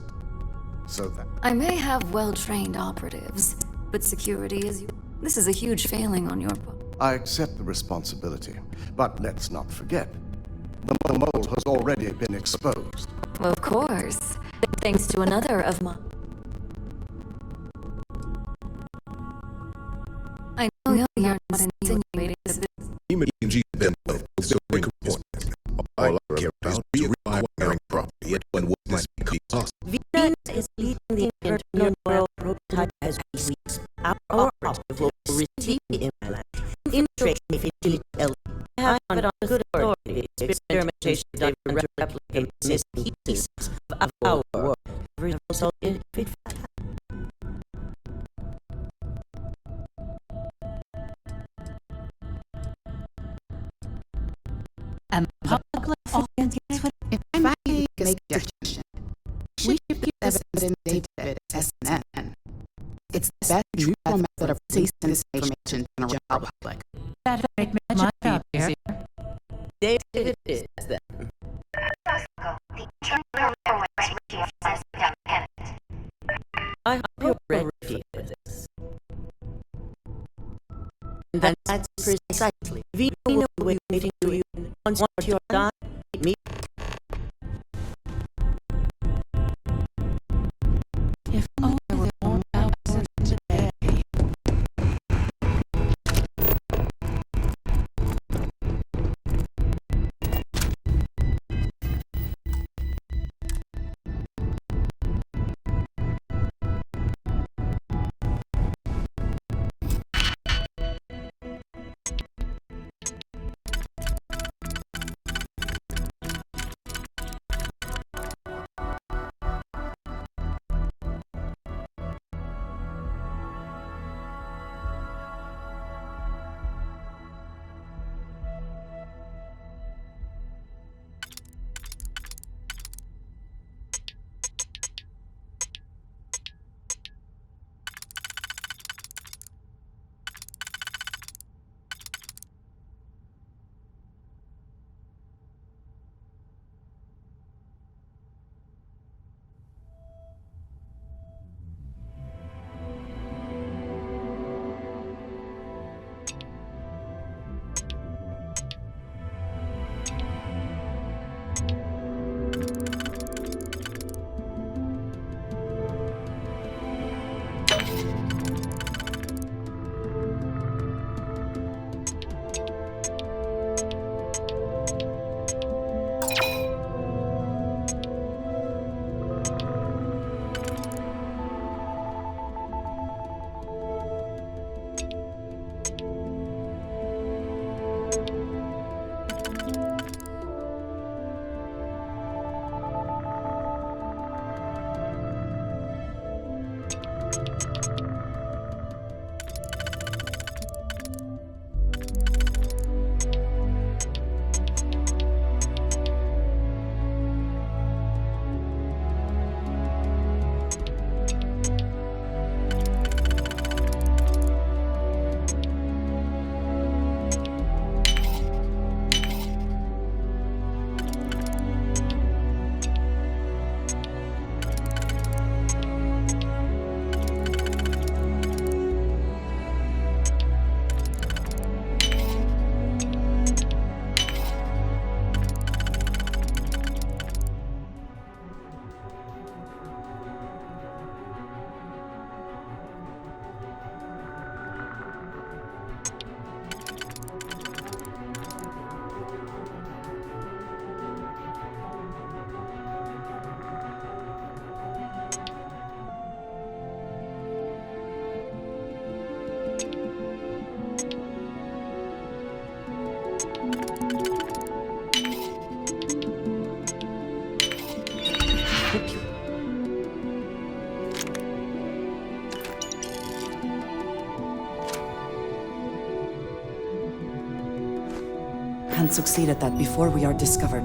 So that... I may have well-trained operatives, but security is... This is a huge failing on your part. I accept the responsibility, but let's not forget, the mole has already been exposed. Of course. Thanks to another of my... I know you're not insinuating this. Imogen Bendo is still in component. All I care about is reacquiring property and what this becomes possible. Vina is leading the internal world prototype as we speak. Our operative will receive the implant. Infiltrate Infinity L. Have it on good authority. Experimentation done to replicate missing pieces of our work. Result in fit. And the public audience with if I may make a suggestion, we should keep this evidence data as SNN. It's the best neutral method of releasing this information to the general public. That'll make my job easier. David is then. I hope you're ready for this. And that's precisely. Vina will be waiting for you. Once you're done, meet me. If only there were more hours today. can succeed at that before we are discovered.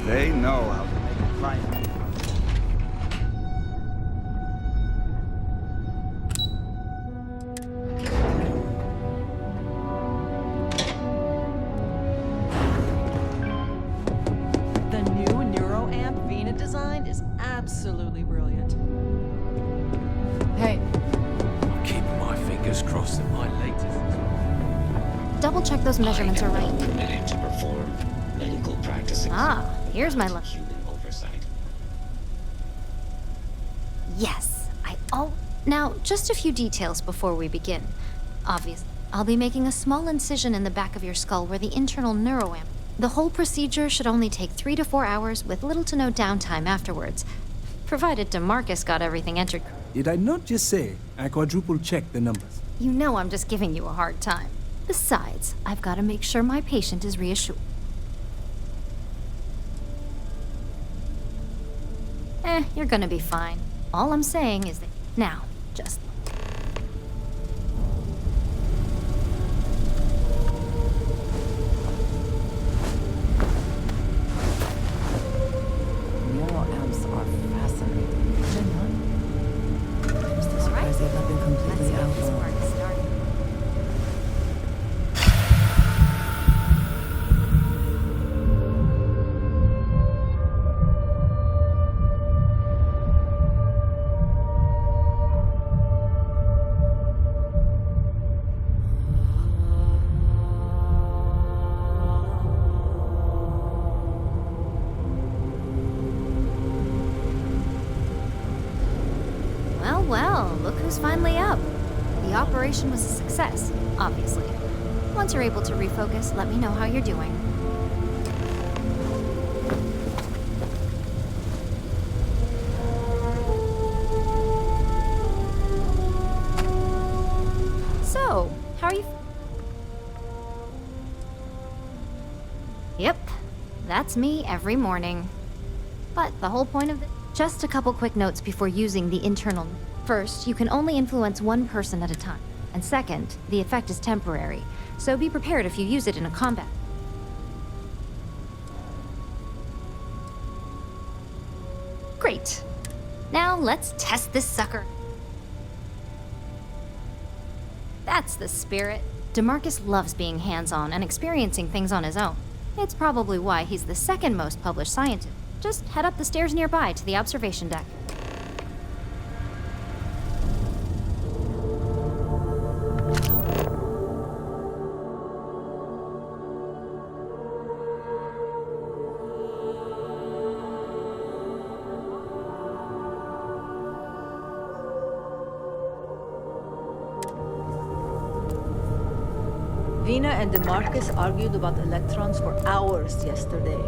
They know how to make a climb. The new NeuroAmp Vena design is absolutely brilliant. Hey. I'm keeping my fingers crossed that my latest. Double check those measurements are right. Permitted to perform medical practices. Ah, here's my Human oversight. Yes, Now, just a few details before we begin. Obviously, I'll be making a small incision in the back of your skull where the internal neuroamp. The whole procedure should only take 3 to 4 hours with little to no downtime afterwards, provided DeMarcus got everything entered. Did I not just say I quadruple-checked the numbers? You know I'm just giving you a hard time. Besides, I've got to make sure my patient is reassured. You're gonna be fine. All I'm saying is that now, just... Neuroamps are fascinating. I'm still surprised they've not been completely outlawed. Well, look who's finally up. The operation was a success, obviously. Once you're able to refocus, let me know how you're doing. So, how are you? Yep, that's me every morning. But the whole point of this... Just a couple quick notes before using the internal... First, you can only influence one person at a time. And second, the effect is temporary, so be prepared if you use it in a combat. Great. Now let's test this sucker. That's the spirit. DeMarcus loves being hands-on and experiencing things on his own. It's probably why he's the second most published scientist. Just head up the stairs nearby to the observation deck. Vena and DeMarcus argued about electrons for hours yesterday.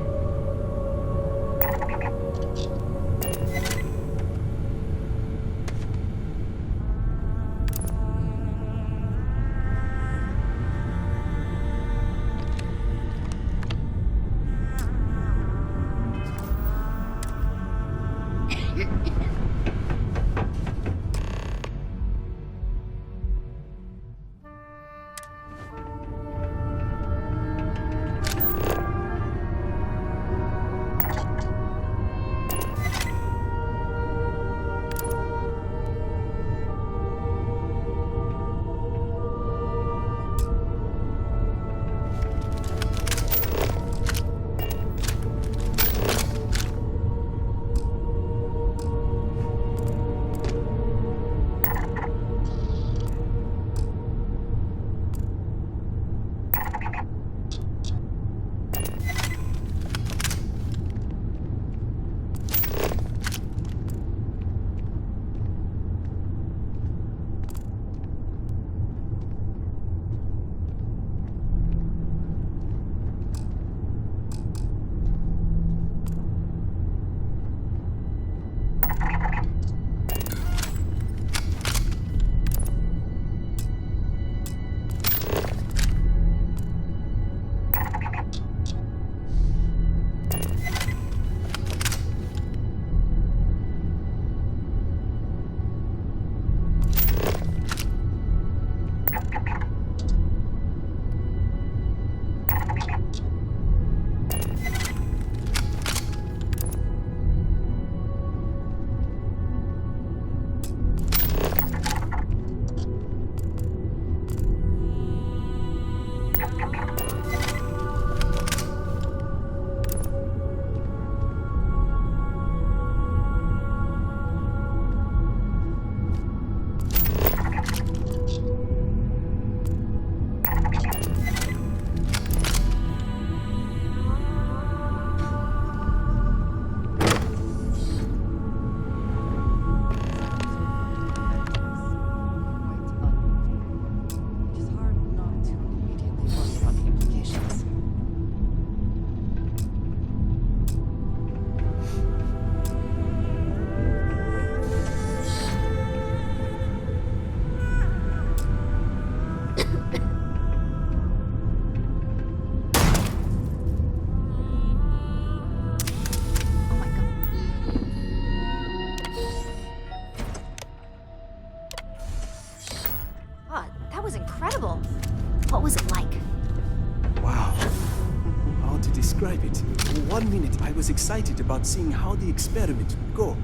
describe it. For 1 minute, I was excited about seeing how the experiment would go.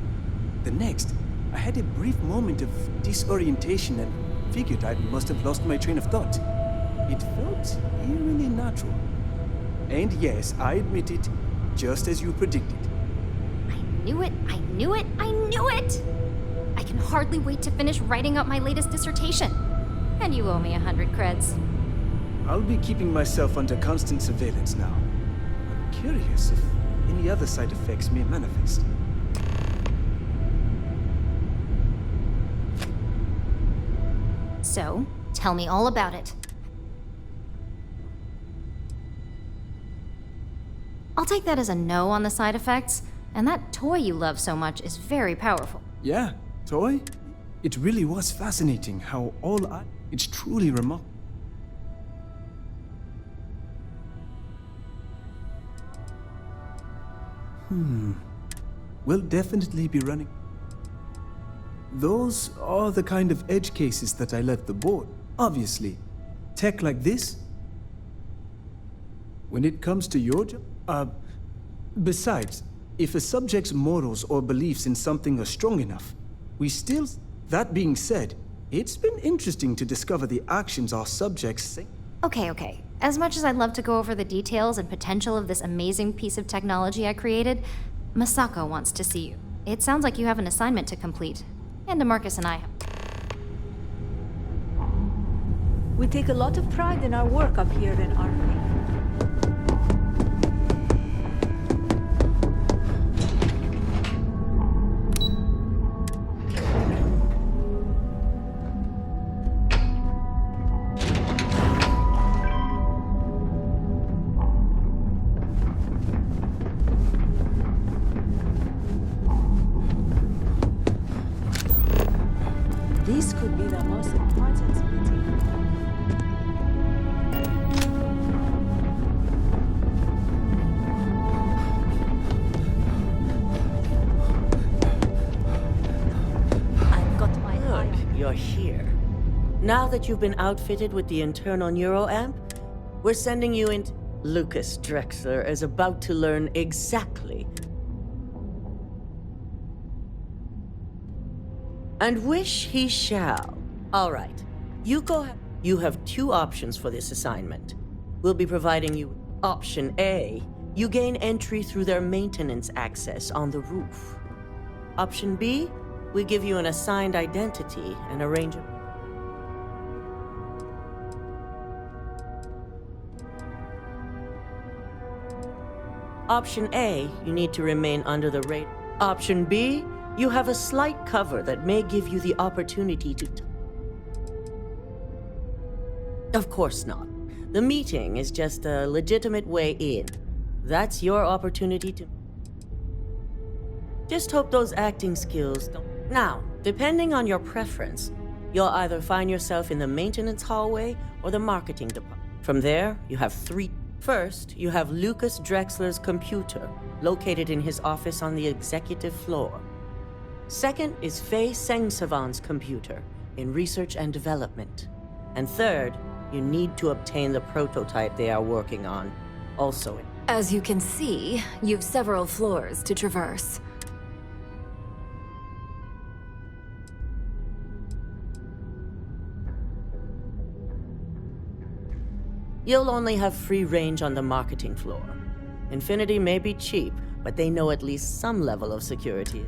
The next, I had a brief moment of disorientation and figured I must have lost my train of thought. It felt eerily natural. And yes, I admit it, just as you predicted. I knew it, I knew it, I knew it! I can hardly wait to finish writing up my latest dissertation. And you owe me 100 creds. I'll be keeping myself under constant surveillance now. I'm curious if any other side effects may manifest. So, tell me all about it. I'll take that as a no on the side effects, and that toy you love so much is very powerful. Yeah, toy? It really was fascinating how it's truly remarkable. We'll definitely be running. Those are the kind of edge cases that I let the board. Obviously, tech like this. When it comes to your job, besides, if a subject's morals or beliefs in something are strong enough, we still. That being said, it's been interesting to discover the actions our subjects say. Okay. As much as I'd love to go over the details and potential of this amazing piece of technology I created, Masako wants to see you. It sounds like you have an assignment to complete. And DeMarcus and I have. We take a lot of pride in our work up here in Arklay. This could be the most important meeting. I've got my eye. You're here. Now that you've been outfitted with the internal neuroamp, we're sending you in. Lucas Drexler is about to learn exactly. And wish he shall. All right. You go ahead. You have 2 options for this assignment. We'll be providing you option A. You gain entry through their maintenance access on the roof. Option B, we give you an assigned identity and arrange a... Option A, you need to remain under the radar. Option B, you have a slight cover that may give you the opportunity to... Of course not. The meeting is just a legitimate way in. That's your opportunity to... Just hope those acting skills don't... Now, depending on your preference, you'll either find yourself in the maintenance hallway or the marketing department. From there, you have 3... First, you have Lucas Drexler's computer, located in his office on the executive floor. Second is Faye Sengsavan's computer, in research and development. And third, you need to obtain the prototype they are working on, also in... As you can see, you've several floors to traverse. You'll only have free range on the marketing floor. Infinity may be cheap, but they know at least some level of security.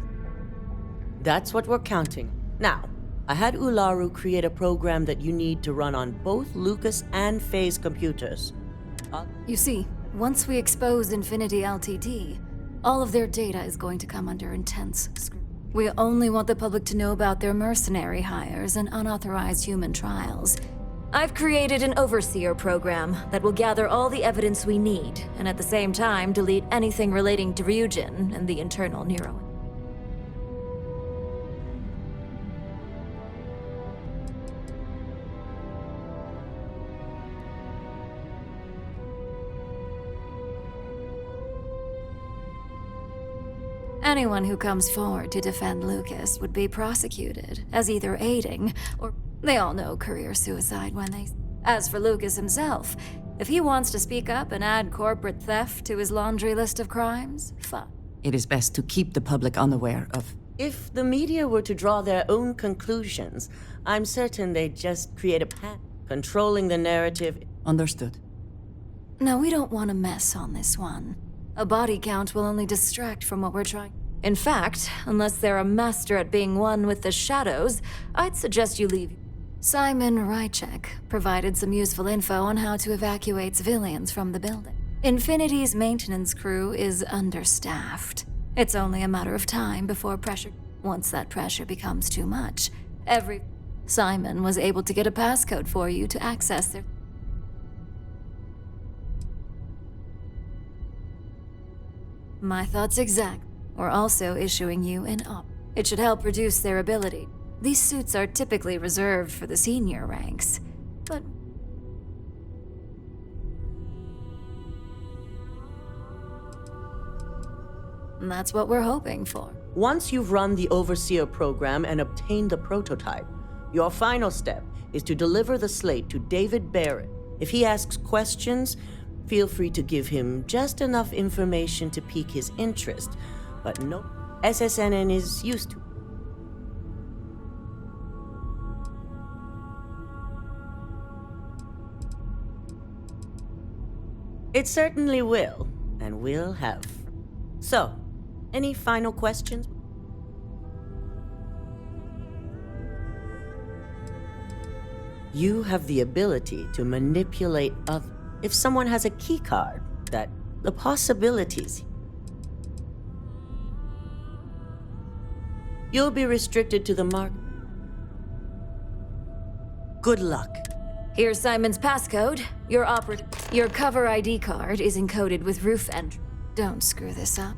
That's what we're counting. Now, I had Ularu create a program that you need to run on both Lucas and Faye's computers. You see, once we expose Infinity Ltd, all of their data is going to come under intense scrutiny. We only want the public to know about their mercenary hires and unauthorized human trials. I've created an overseer program that will gather all the evidence we need, and at the same time delete anything relating to Ryujin and the internal neuro. Anyone who comes forward to defend Lucas would be prosecuted as either aiding or... They all know career suicide when they... As for Lucas himself, If he wants to speak up and add corporate theft to his laundry list of crimes, fine. It is best to keep the public unaware of... If the media were to draw their own conclusions, I'm certain they'd just create a path controlling the narrative. Understood. No, we don't want to mess on this one. A body count will only distract from what we're trying. In fact, unless they're a master at being one with the shadows, I'd suggest you leave. Simon Rychek provided some useful info on how to evacuate civilians from the building. Infinity's maintenance crew is understaffed. It's only a matter of time before pressure. Once that pressure becomes too much, Simon was able to get a passcode for you to access their... My thoughts exact. We're also issuing you an op. It should help reduce their ability. These suits are typically reserved for the senior ranks, but... That's what we're hoping for. Once you've run the Overseer program and obtained the prototype, your final step is to deliver the slate to David Barrett. If he asks questions, feel free to give him just enough information to pique his interest, but no, SSNN is used to. It certainly will, and will have. So, any final questions? You have the ability to manipulate others. If someone has a keycard, that the possibilities. You'll be restricted to the mark. Good luck. Here's Simon's passcode. Your cover ID card is encoded with roof entry. Don't screw this up.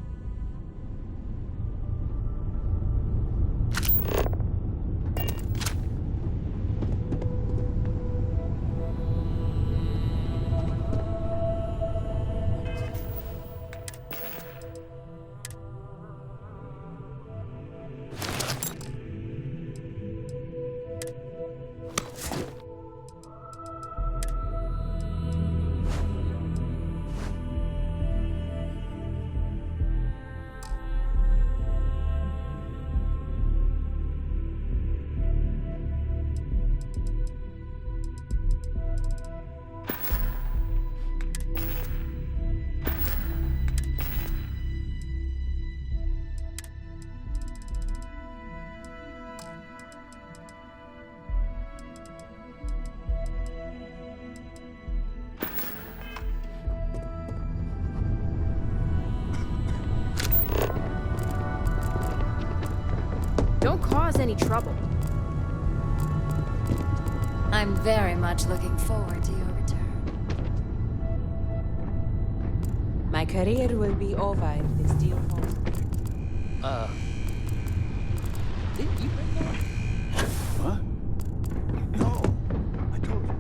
Don't cause any trouble. I'm very much looking forward to your return. My career will be over if this deal falls. Didn't you bring that? What? No. I told you.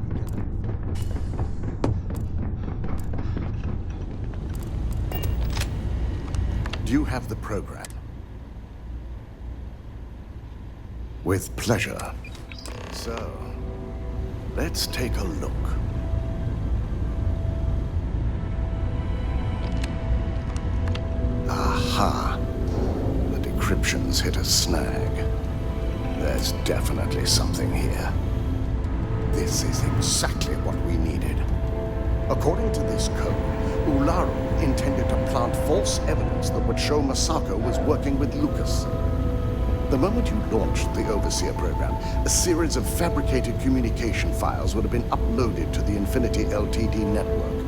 Do you have the program? With pleasure. So, let's take a look. Aha! The decryption's hit a snag. There's definitely something here. This is exactly what we needed. According to this code, Ularu intended to plant false evidence that would show Masako was working with Lucas. The moment you launched the Overseer program, a series of fabricated communication files would have been uploaded to the Infinity Ltd network.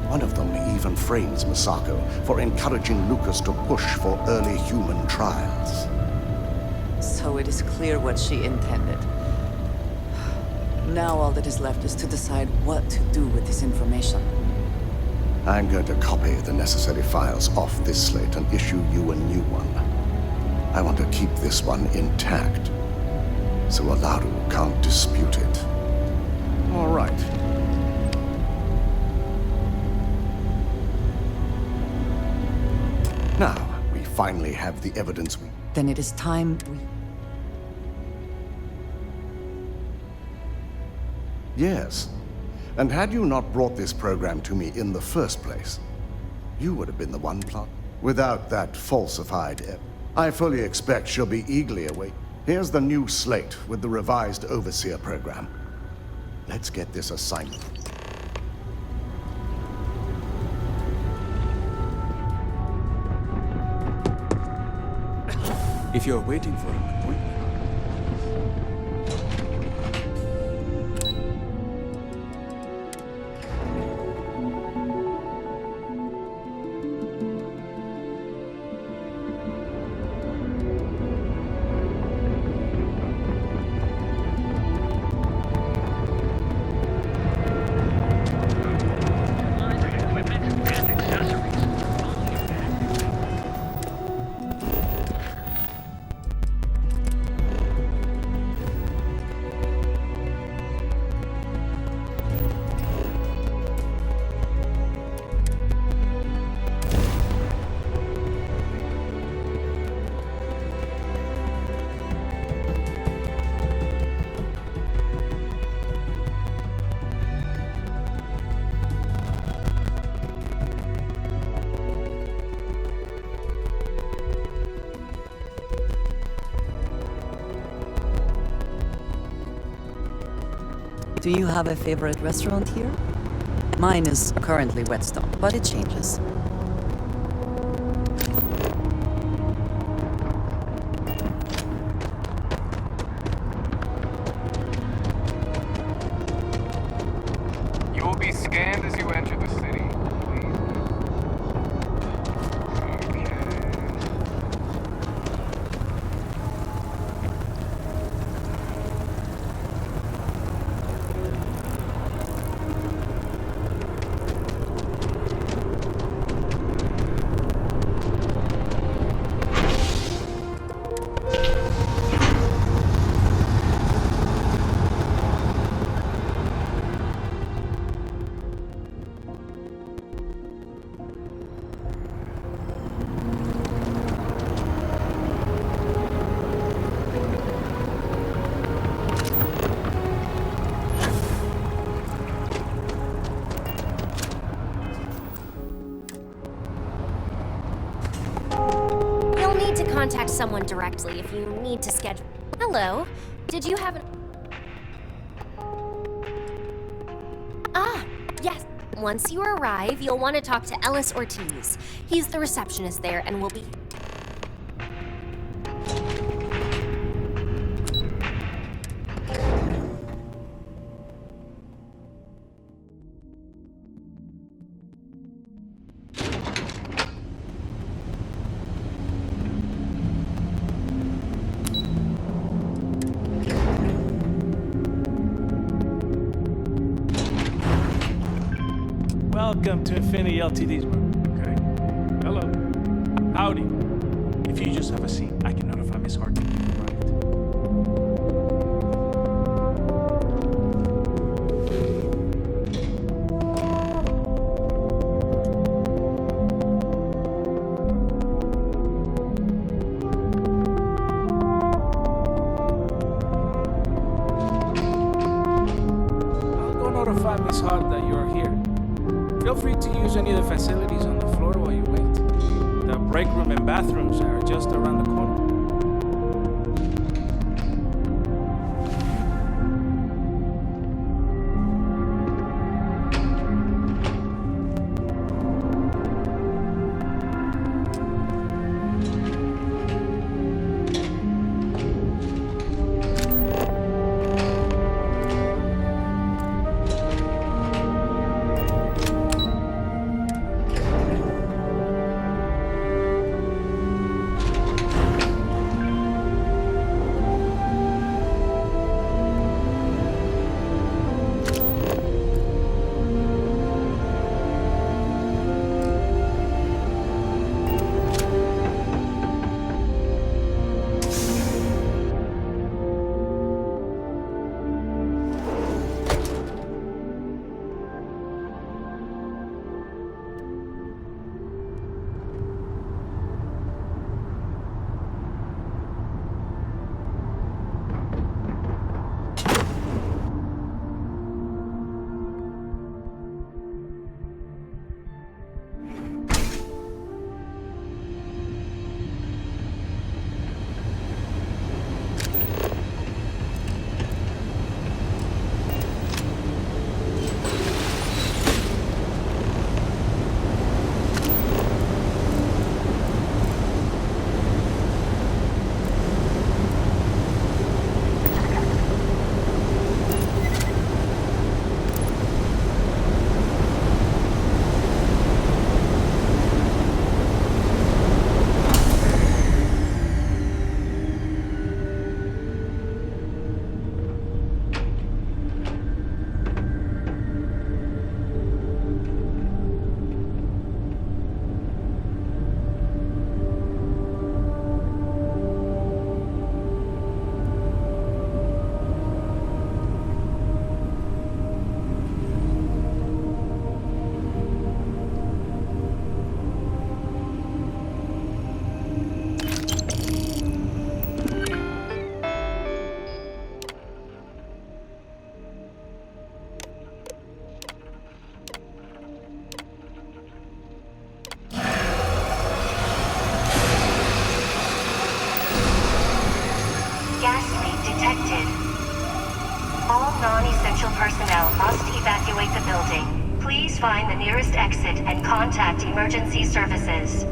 One of them even frames Masako for encouraging Lucas to push for early human trials. So it is clear what she intended. Now all that is left is to decide what to do with this information. I'm going to copy the necessary files off this slate and issue you a new one. I want to keep this one intact, so Ularu can't dispute it. All right. Now, we finally have the evidence we... Then it is time we... Yes. And had you not brought this program to me in the first place, you would have been the one plot. Without that falsified I fully expect she'll be eagerly awaiting. Here's the new slate with the revised Overseer program. Let's get this assignment. If you're waiting for an appointment. Do you have a favorite restaurant here? Mine is currently Whetstone, but it changes. You will be scanned as you enter the city. Contact someone directly if you need to schedule. Hello, did you have an... Ah, yes. Once you arrive, you'll want to talk to Ellis Ortiz. He's the receptionist there and will be... Welcome to Infinity Ltd's room. Okay. Hello. Howdy. If you just have a seat, I can notify Miss Hart that you've arrived. I'll go notify Miss Hart that you're here. Feel free to use any of the facilities on the floor while you wait. The break room and bathrooms are just around the corner. non-essential personnel must evacuate the building. Please find the nearest exit and contact emergency services.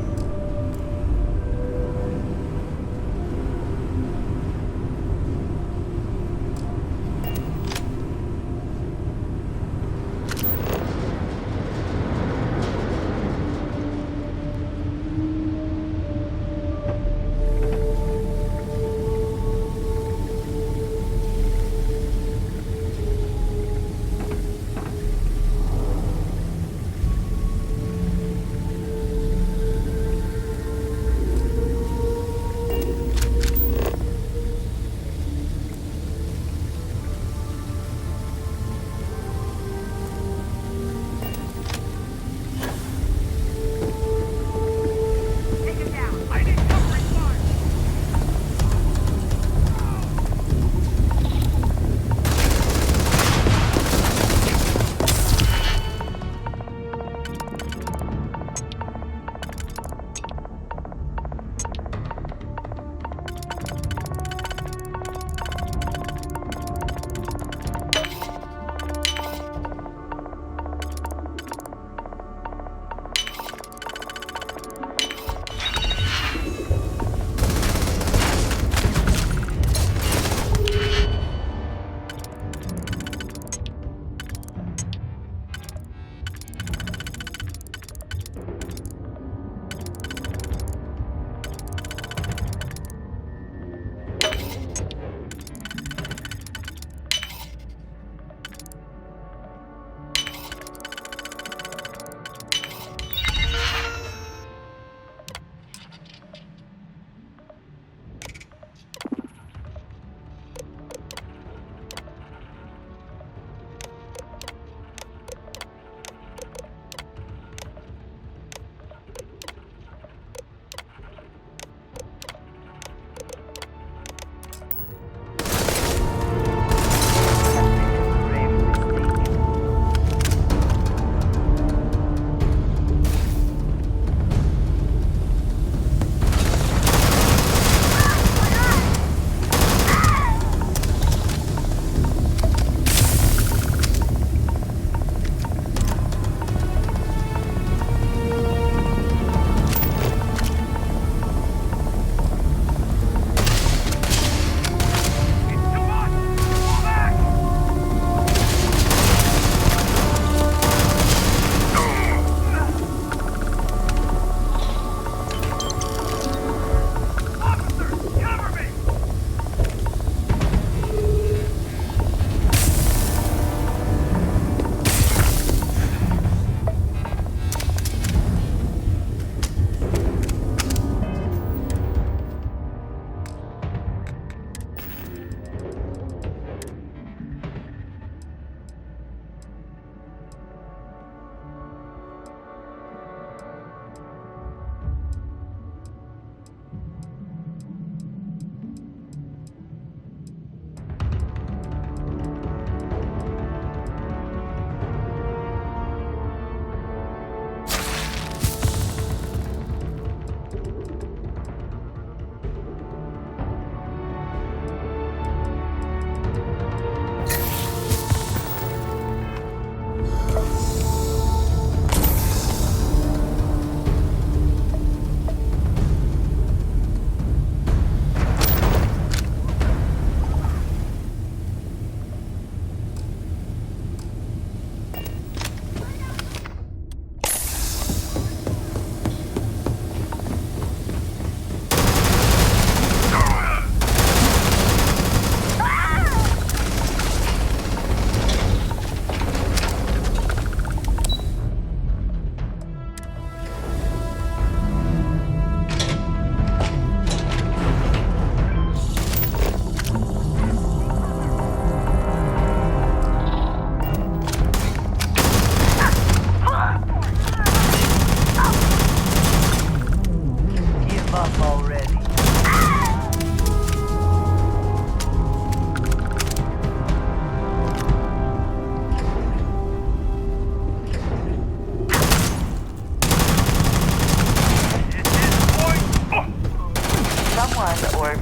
Or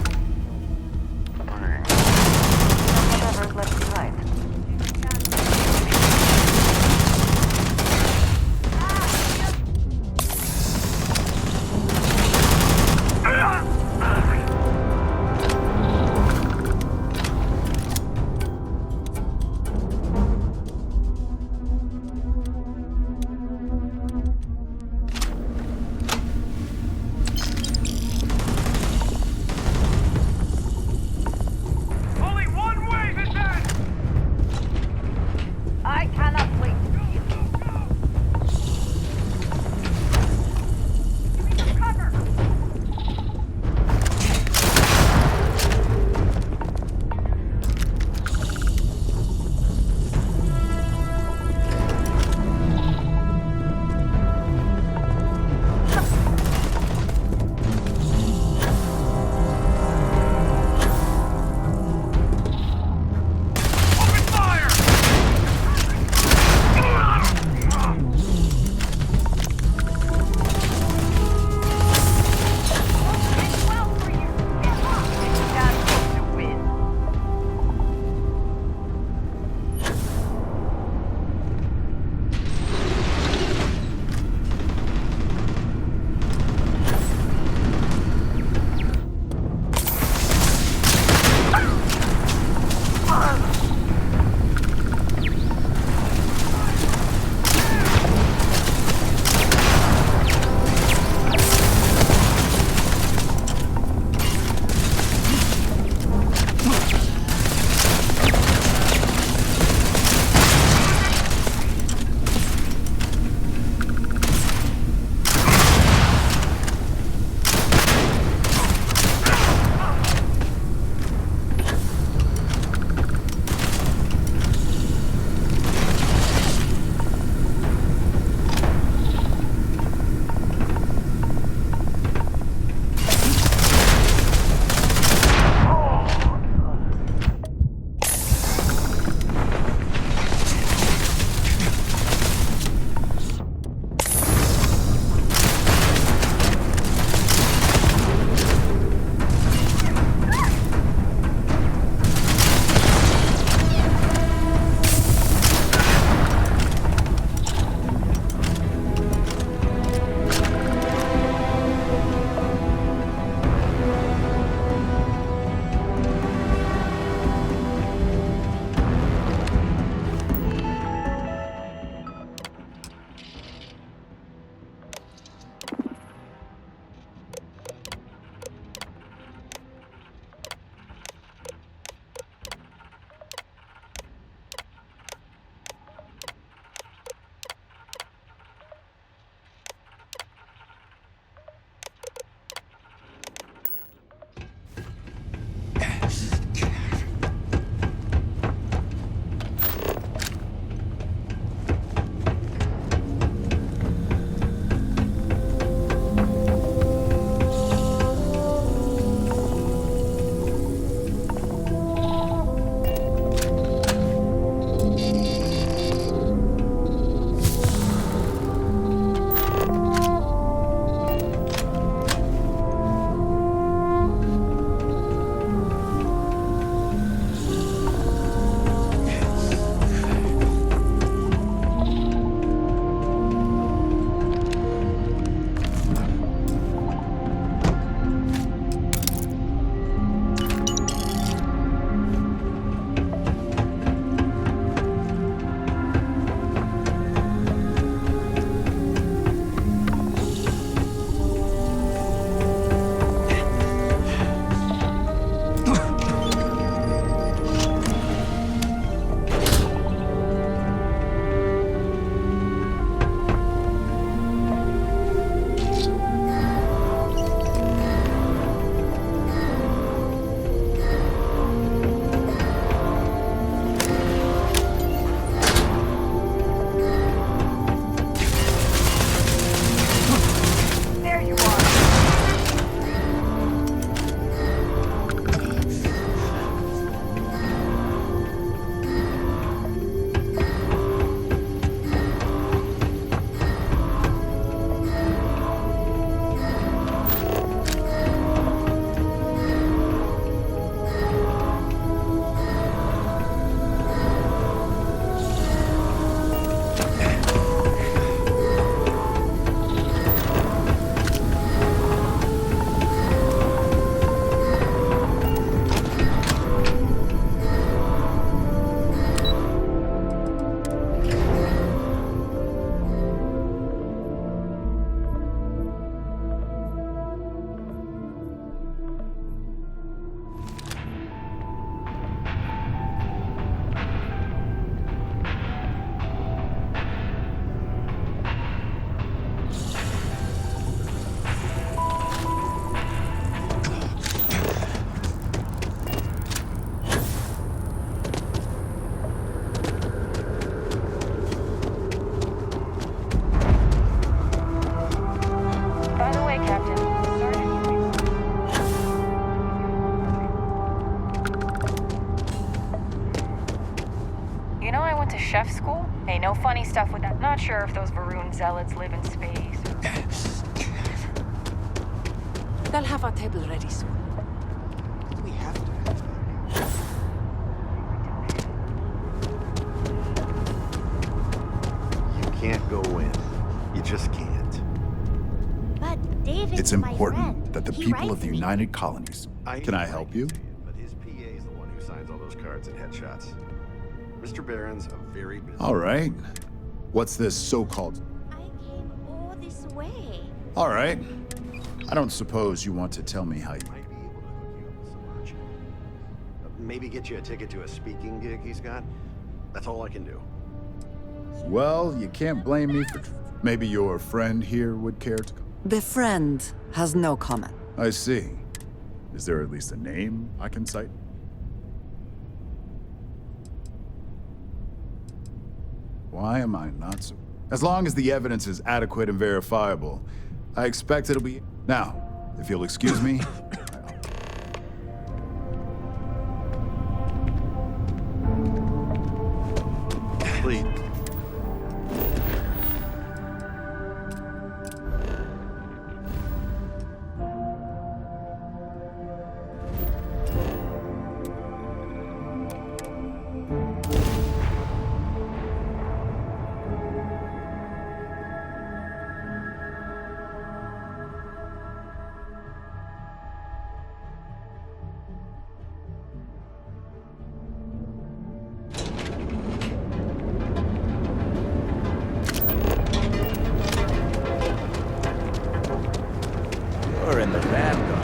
whatever's left behind. day, Captain. You know I went to chef school? Hey, no funny stuff with that. Not sure if those Varun zealots live in space. They'll have our table ready soon. We have to have that. You can't go in. You just can't. But David's It's my important friend. that the He people writes of the me. United Colonies. Can I help you? But his PA is the one who signs all those cards and headshots. Mr. Barron's a very busy... All right. What's this so-called... I came all this way. All right. I don't suppose you want to tell me how you... Might be able to hook you up with some merch. Maybe get you a ticket to a speaking gig he's got. That's all I can do. Well, you can't blame me for... Maybe your friend here would care to... The friend has no comment. I see. Is there at least a name I can cite? Why am I not so... As long as the evidence is adequate and verifiable, I expect it'll be... Now, if you'll excuse me... Please. You're in the vanguard.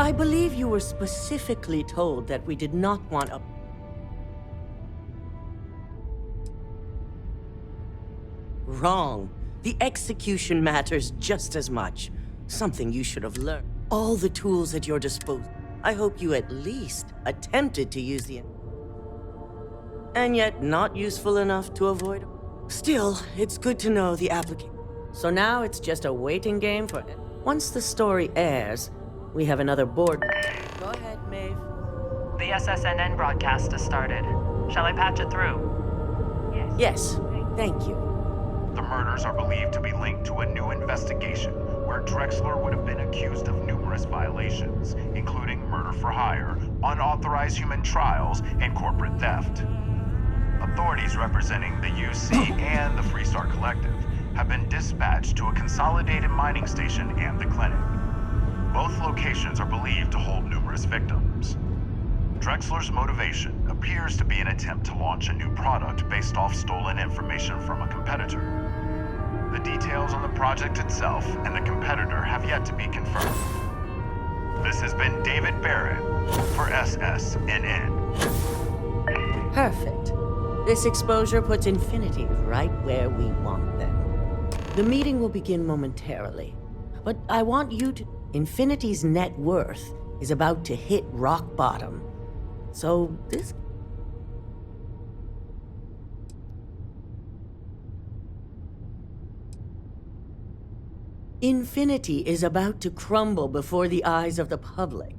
I believe you were specifically told that we did not want a... Wrong. The execution matters just as much. Something you should have learned. All the tools at your disposal. I hope you at least attempted to use the... And yet not useful enough to avoid... Still, it's good to know the application. So now it's just a waiting game for... Once the story airs, we have another board. Go ahead, Maeve. The SSNN broadcast has started. Shall I patch it through? Yes, thank you. The murders are believed to be linked to a new investigation where Drexler would have been accused of numerous violations, including murder for hire, unauthorized human trials, and corporate theft. Authorities representing the UC and the Freestar Collective have been dispatched to a consolidated mining station and the clinic. Both locations are believed to hold numerous victims. Drexler's motivation appears to be an attempt to launch a new product based off stolen information from a competitor. The details on the project itself and the competitor have yet to be confirmed. This has been David Barrett for SSNN. Perfect. This exposure puts Infinity right where we want them. The meeting will begin momentarily, but I want you to... Infinity's net worth is about to hit rock bottom. So this... Infinity is about to crumble before the eyes of the public.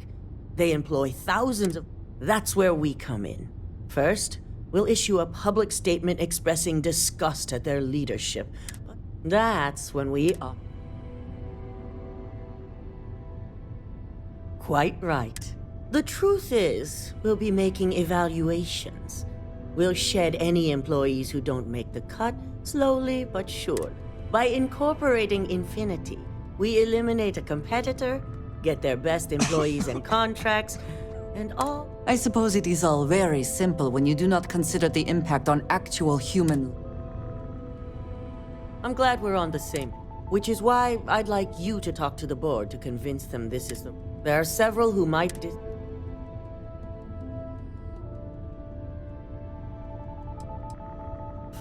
They employ thousands of... That's where we come in. First, we'll issue a public statement expressing disgust at their leadership. But that's when we are... Quite right. The truth is, we'll be making evaluations. We'll shed any employees who don't make the cut, slowly but surely. By incorporating Infinity, we eliminate a competitor, get their best employees and contracts, and all... I suppose it is all very simple when you do not consider the impact on actual human... I'm glad we're on the same, which is why I'd like you to talk to the board to convince them this is the... There are several who might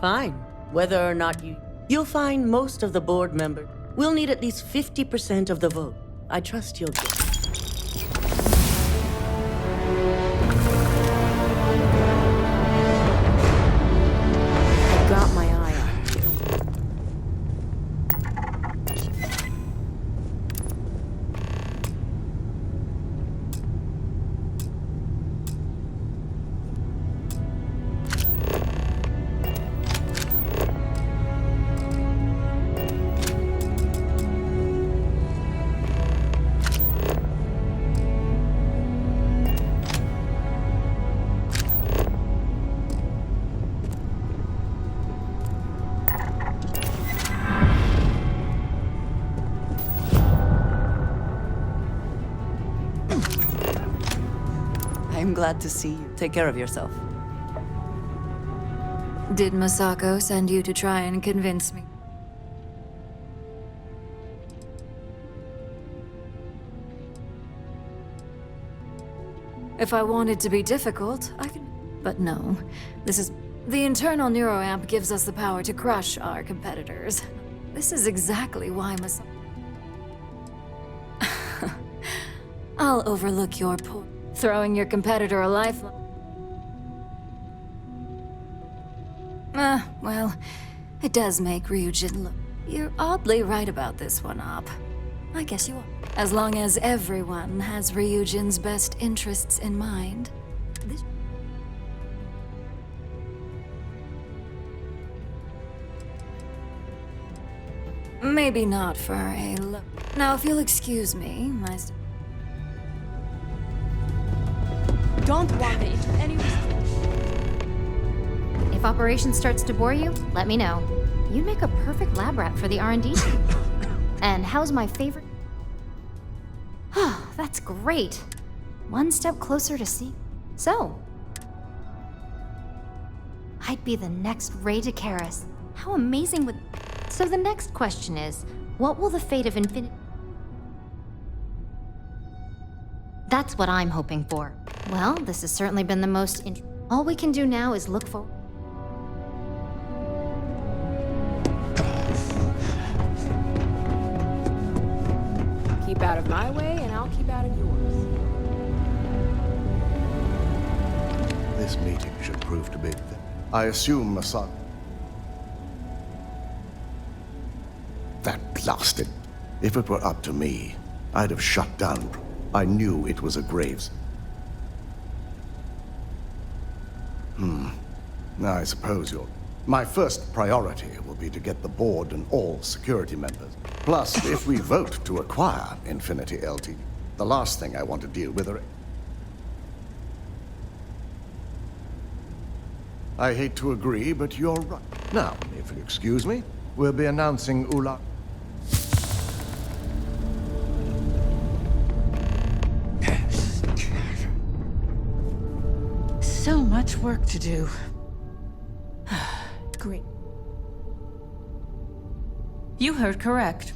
Fine. Whether or not you'll find most of the board members. We'll need at least 50% of the vote. I trust you'll get... I've got my eye on you. I'm glad to see you. Take care of yourself. Did Masako send you to try and convince me? If I wanted to be difficult, I could... But no. This is... The internal neuroamp gives us the power to crush our competitors. This is exactly why Masako... I'll overlook your poor... Throwing your competitor a lifeline. Well, it does make Ryujin look... You're oddly right about this one, Op. I guess you are. As long as everyone has Ryujin's best interests in mind. This... Maybe not for a look. Now, if you'll excuse me, Don't wander into any restriction. If operation starts to bore you, let me know. You'd make a perfect lab rat for the R&D team. And how's my favorite? That's great. One step closer to see. So, I'd be the next Ray to Karis. How amazing would... So the next question is, what will the fate of Infinity... That's what I'm hoping for. Well, this has certainly been the most all we can do now is look forward. Keep out of my way, and I'll keep out of yours. This meeting should prove to be... I assume Masako... That blasted... If it were up to me, I'd have shut down... I knew it was a graves. I suppose you're... My first priority will be to get the board and all security members. Plus, if we vote to acquire Infinity LT, the last thing I want to deal with are... I hate to agree, but you're right. Now, if you excuse me, we'll be announcing Ula... So much work to do. Great. You heard correct.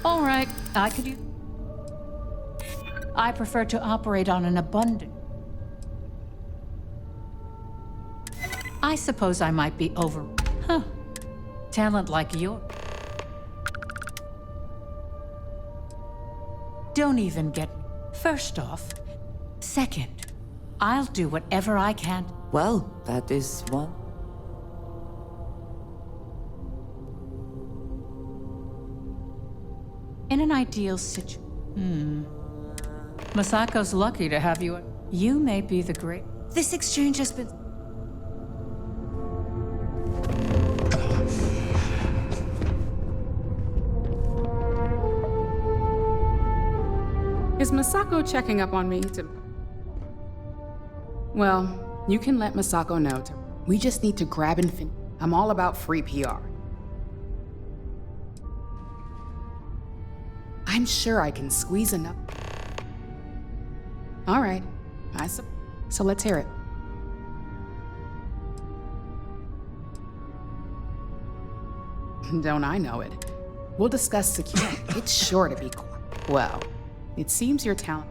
All right, I could use... I prefer to operate on an abundant... I suppose I might be over... Talent like yours. Don't even get... First off. Second, I'll do whatever I can. Well, that is one. In an ideal situation... Masako's lucky to have you. You may be the great... This exchange has been... Is Masako checking up on me to... Well, you can let Masako know. We just need to grab Infinity. I'm all about free PR. I'm sure I can squeeze enough. All right, so let's hear it. Don't I know it? We'll discuss security. It's sure to be quiet. Well, it seems your talent.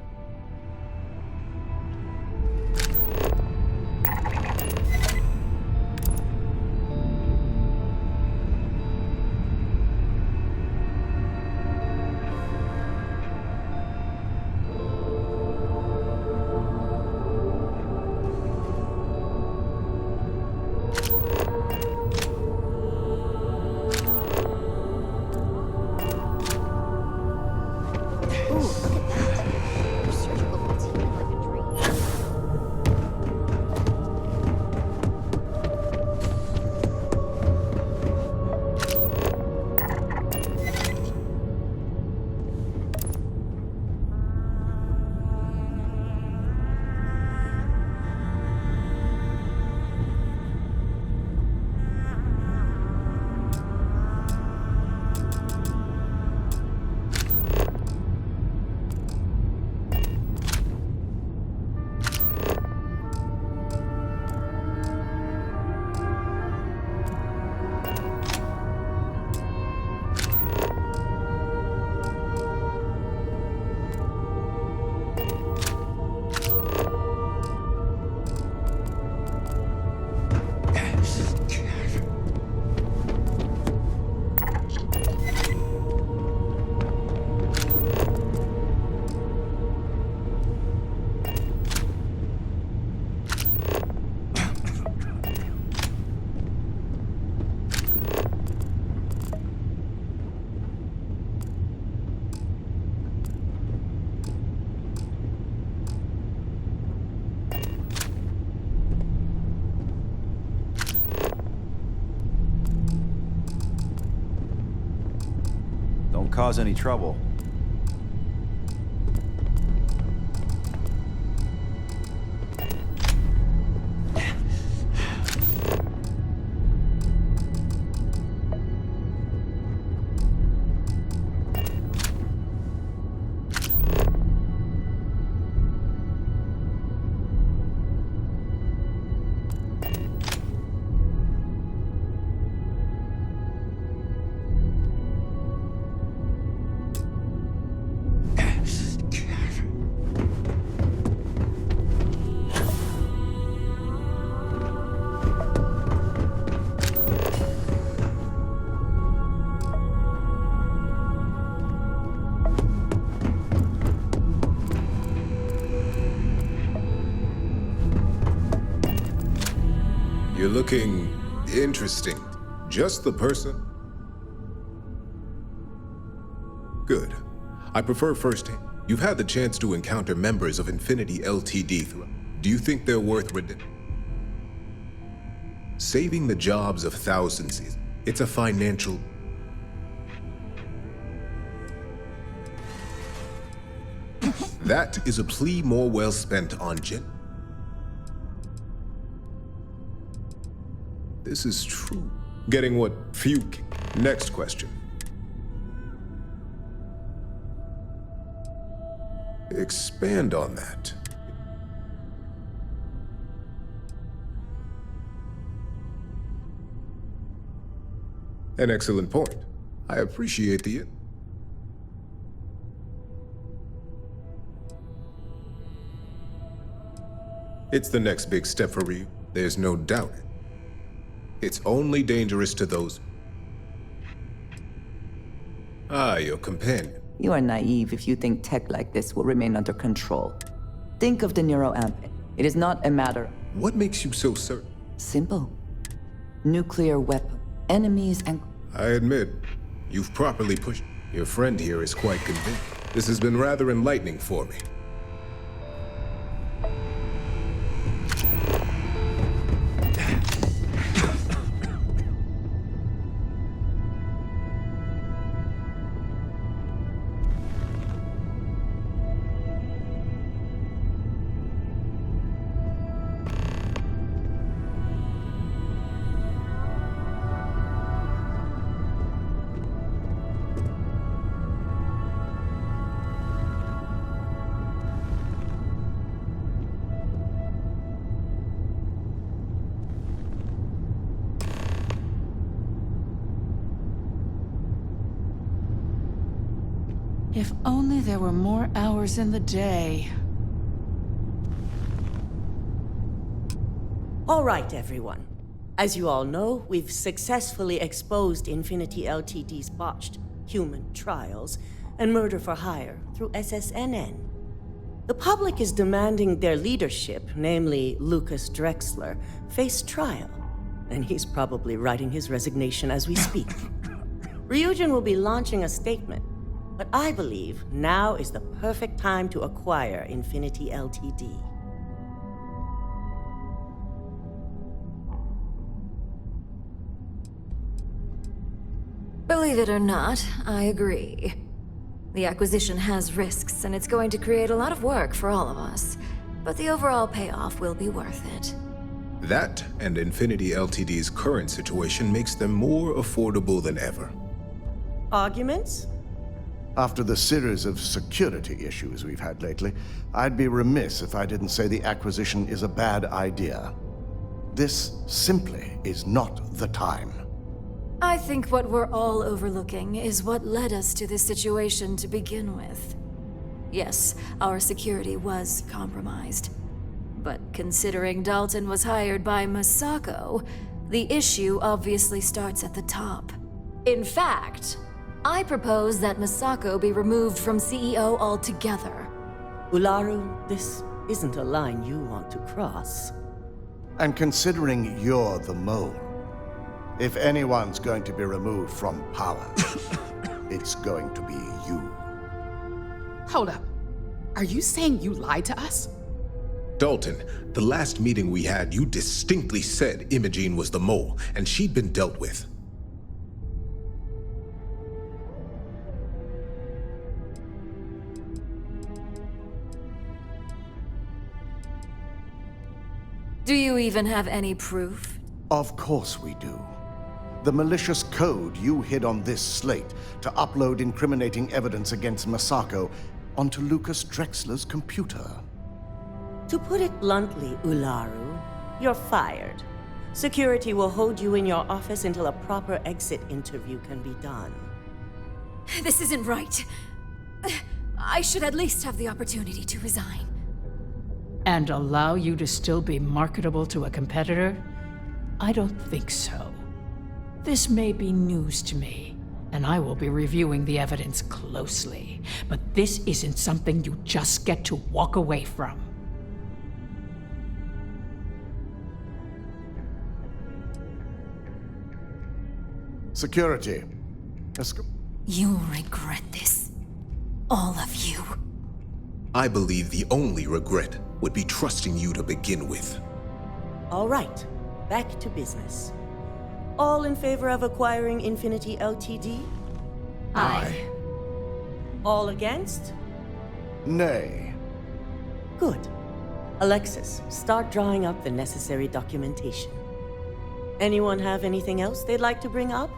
Cause any trouble. You're looking interesting. Just the person? Good. I prefer firsthand. You've had the chance to encounter members of Infinity LTD throughout. Do you think they're worth saving the jobs of thousands it's a financial... That is a plea more well spent on This is true. Getting what few... Next question. Expand on that. An excellent point. I appreciate the... It's the next big step for you. There's no doubt. It's only dangerous to those... Ah, your companion. You are naive if you think tech like this will remain under control. Think of the neuroamp. It is not a matter... What makes you so certain? Simple. Nuclear weapon. Enemies and... I admit, you've properly pushed... Your friend here is quite convinced. This has been rather enlightening for me. If only there were more hours in the day. All right, everyone. As you all know, we've successfully exposed Infinity Ltd's botched human trials and murder for hire through SSNN. The public is demanding their leadership, namely Lucas Drexler, face trial, and he's probably writing his resignation as we speak. Ryujin will be launching a statement, but I believe now is the perfect time to acquire Infinity Ltd. Believe it or not, I agree. The acquisition has risks, and it's going to create a lot of work for all of us. But the overall payoff will be worth it. That and Infinity Ltd's current situation makes them more affordable than ever. Arguments? After the series of security issues we've had lately, I'd be remiss if I didn't say the acquisition is a bad idea. This simply is not the time. I think what we're all overlooking is what led us to this situation to begin with. Yes, our security was compromised. But considering Dalton was hired by Masako, the issue obviously starts at the top. In fact, I propose that Masako be removed from CEO altogether. Ularu, this isn't a line you want to cross. And considering you're the mole, if anyone's going to be removed from power, it's going to be you. Hold up. Are you saying you lied to us? Dalton, the last meeting we had, you distinctly said Imogene was the mole, and she'd been dealt with. Do you even have any proof? Of course we do. The malicious code you hid on this slate to upload incriminating evidence against Masako onto Lucas Drexler's computer. To put it bluntly, Ularu, you're fired. Security will hold you in your office until a proper exit interview can be done. This isn't right. I should at least have the opportunity to resign. And allow you to still be marketable to a competitor? I don't think so. This may be news to me, and I will be reviewing the evidence closely. But this isn't something you just get to walk away from. Security. You'll regret this. All of you. I believe the only regret would be trusting you to begin with. All right, back to business. All in favor of acquiring Infinity Ltd? Aye. All against? Nay. Good. Alexis, start drawing up the necessary documentation. Anyone have anything else they'd like to bring up?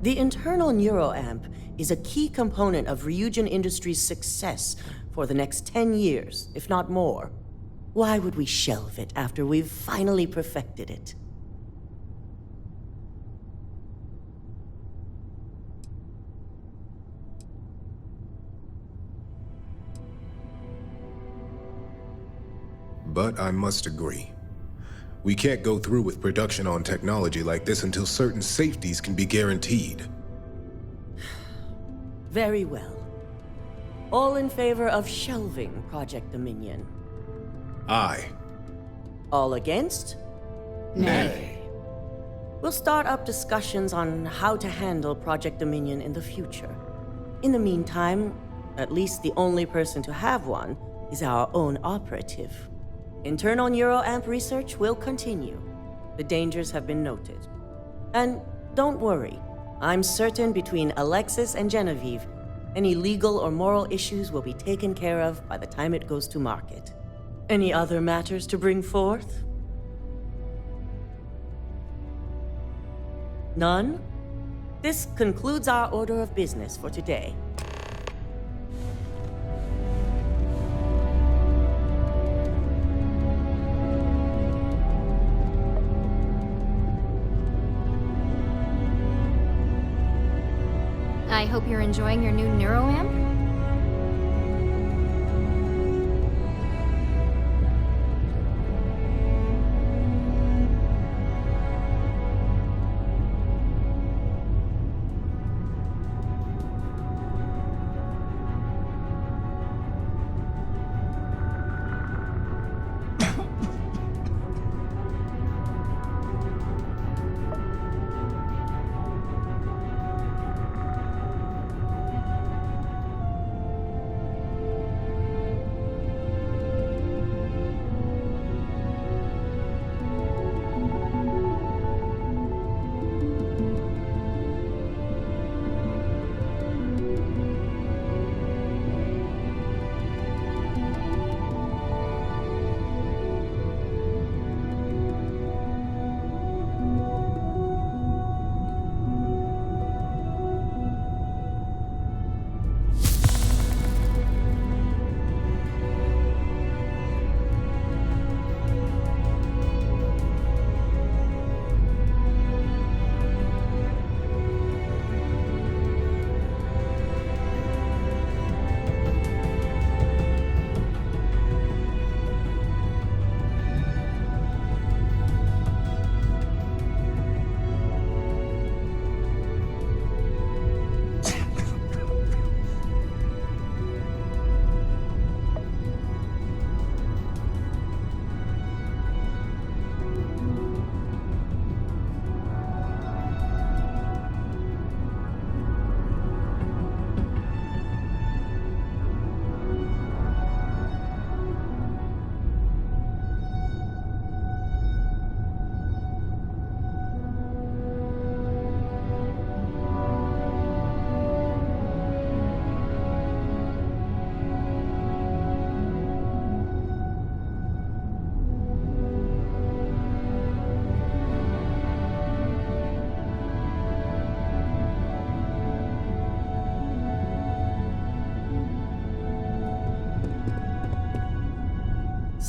The internal neuroamp is a key component of Ryujin Industries' success for the next 10 years, if not more. Why would we shelve it after we've finally perfected it? but I must agree. We can't go through with production on technology like this until certain safeties can be guaranteed. Very well. All in favor of shelving Project Dominion? Aye. All against? Nay. We'll start up discussions on how to handle Project Dominion in the future. In the meantime, at least the only person to have one is our own operative. Internal neuroamp research will continue. The dangers have been noted. And don't worry, I'm certain between Alexis and Genevieve, any legal or moral issues will be taken care of by the time it goes to market. Any other matters to bring forth? None? This concludes our order of business for today. I hope you're enjoying your new neuroamp.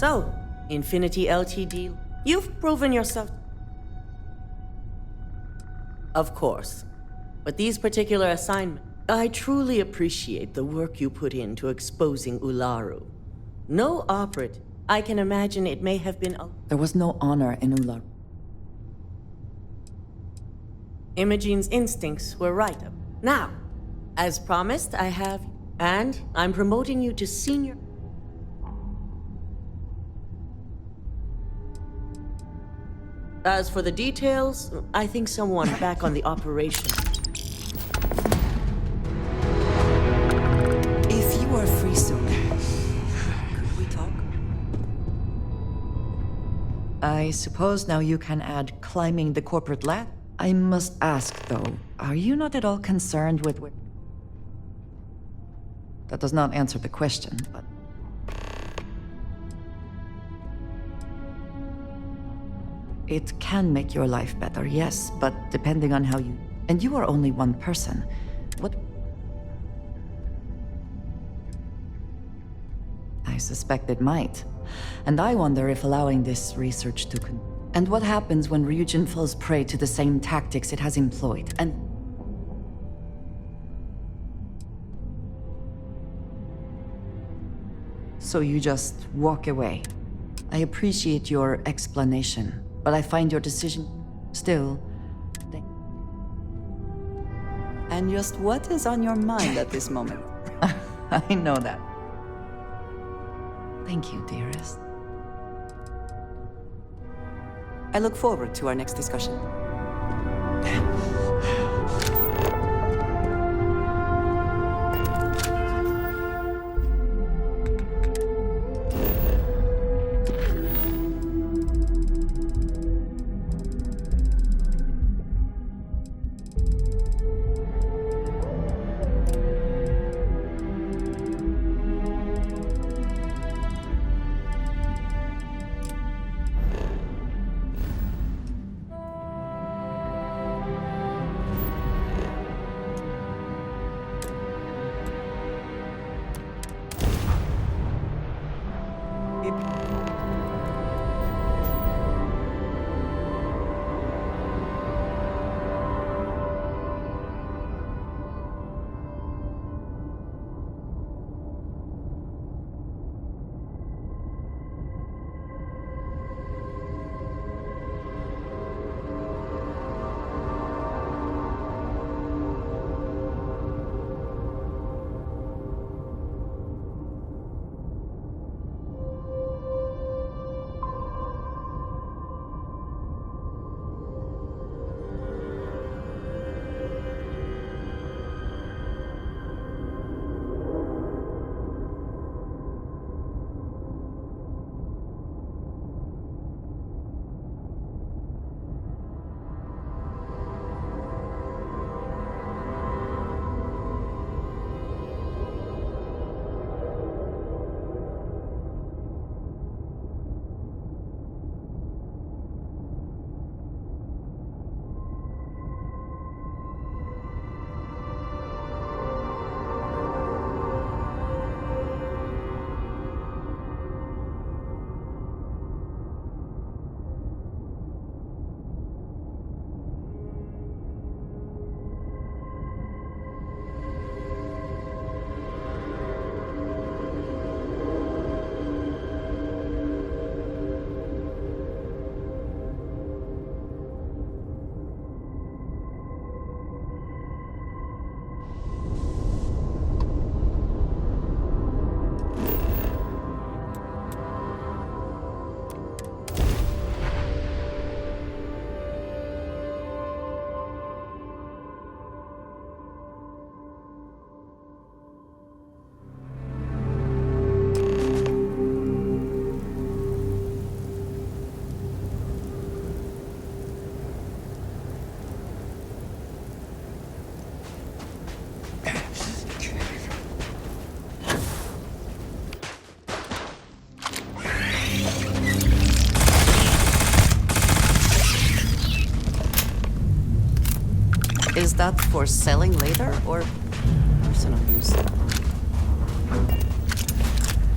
So, Infinity Ltd, you've proven yourself. Of course. But these particular assignments, I truly appreciate the work you put into exposing Ularu. No operative. I can imagine it may have been There was no honor in Ularu. Imogene's instincts were right. Now, as promised, I have, and I'm promoting you to senior. As for the details, I think someone back on the operation. If you are free soon, could we talk? I suppose now you can add climbing the corporate ladder. I must ask, though, are you not at all concerned with... That does not answer the question, but... It can make your life better, yes, but depending on how you... And you are only one person. What... I suspect it might. And I wonder if allowing this research to And what happens when Ryujin falls prey to the same tactics it has employed, and... So you just walk away. I appreciate your explanation, but I find your decision still... And just what is on your mind at this moment? I know that. Thank you, dearest. I look forward to our next discussion. Is that for selling later or personal use?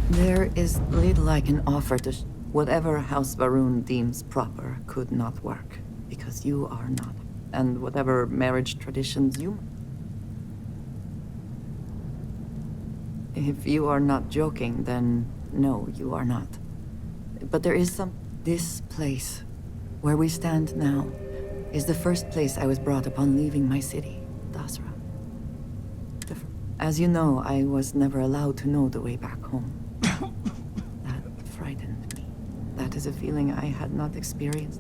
There is little I can offer to... Whatever House Varun deems proper could not work, because you are not. And whatever marriage traditions you... If you are not joking, then no, you are not. But there is some... This place, where we stand now, is the first place I was brought upon leaving my city, Dasra. As you know, I was never allowed to know the way back home. That frightened me. That is a feeling I had not experienced.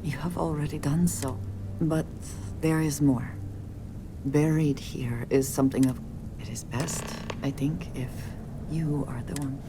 You have already done so, but there is more. Buried here is something of... It is best, I think, if you are the one.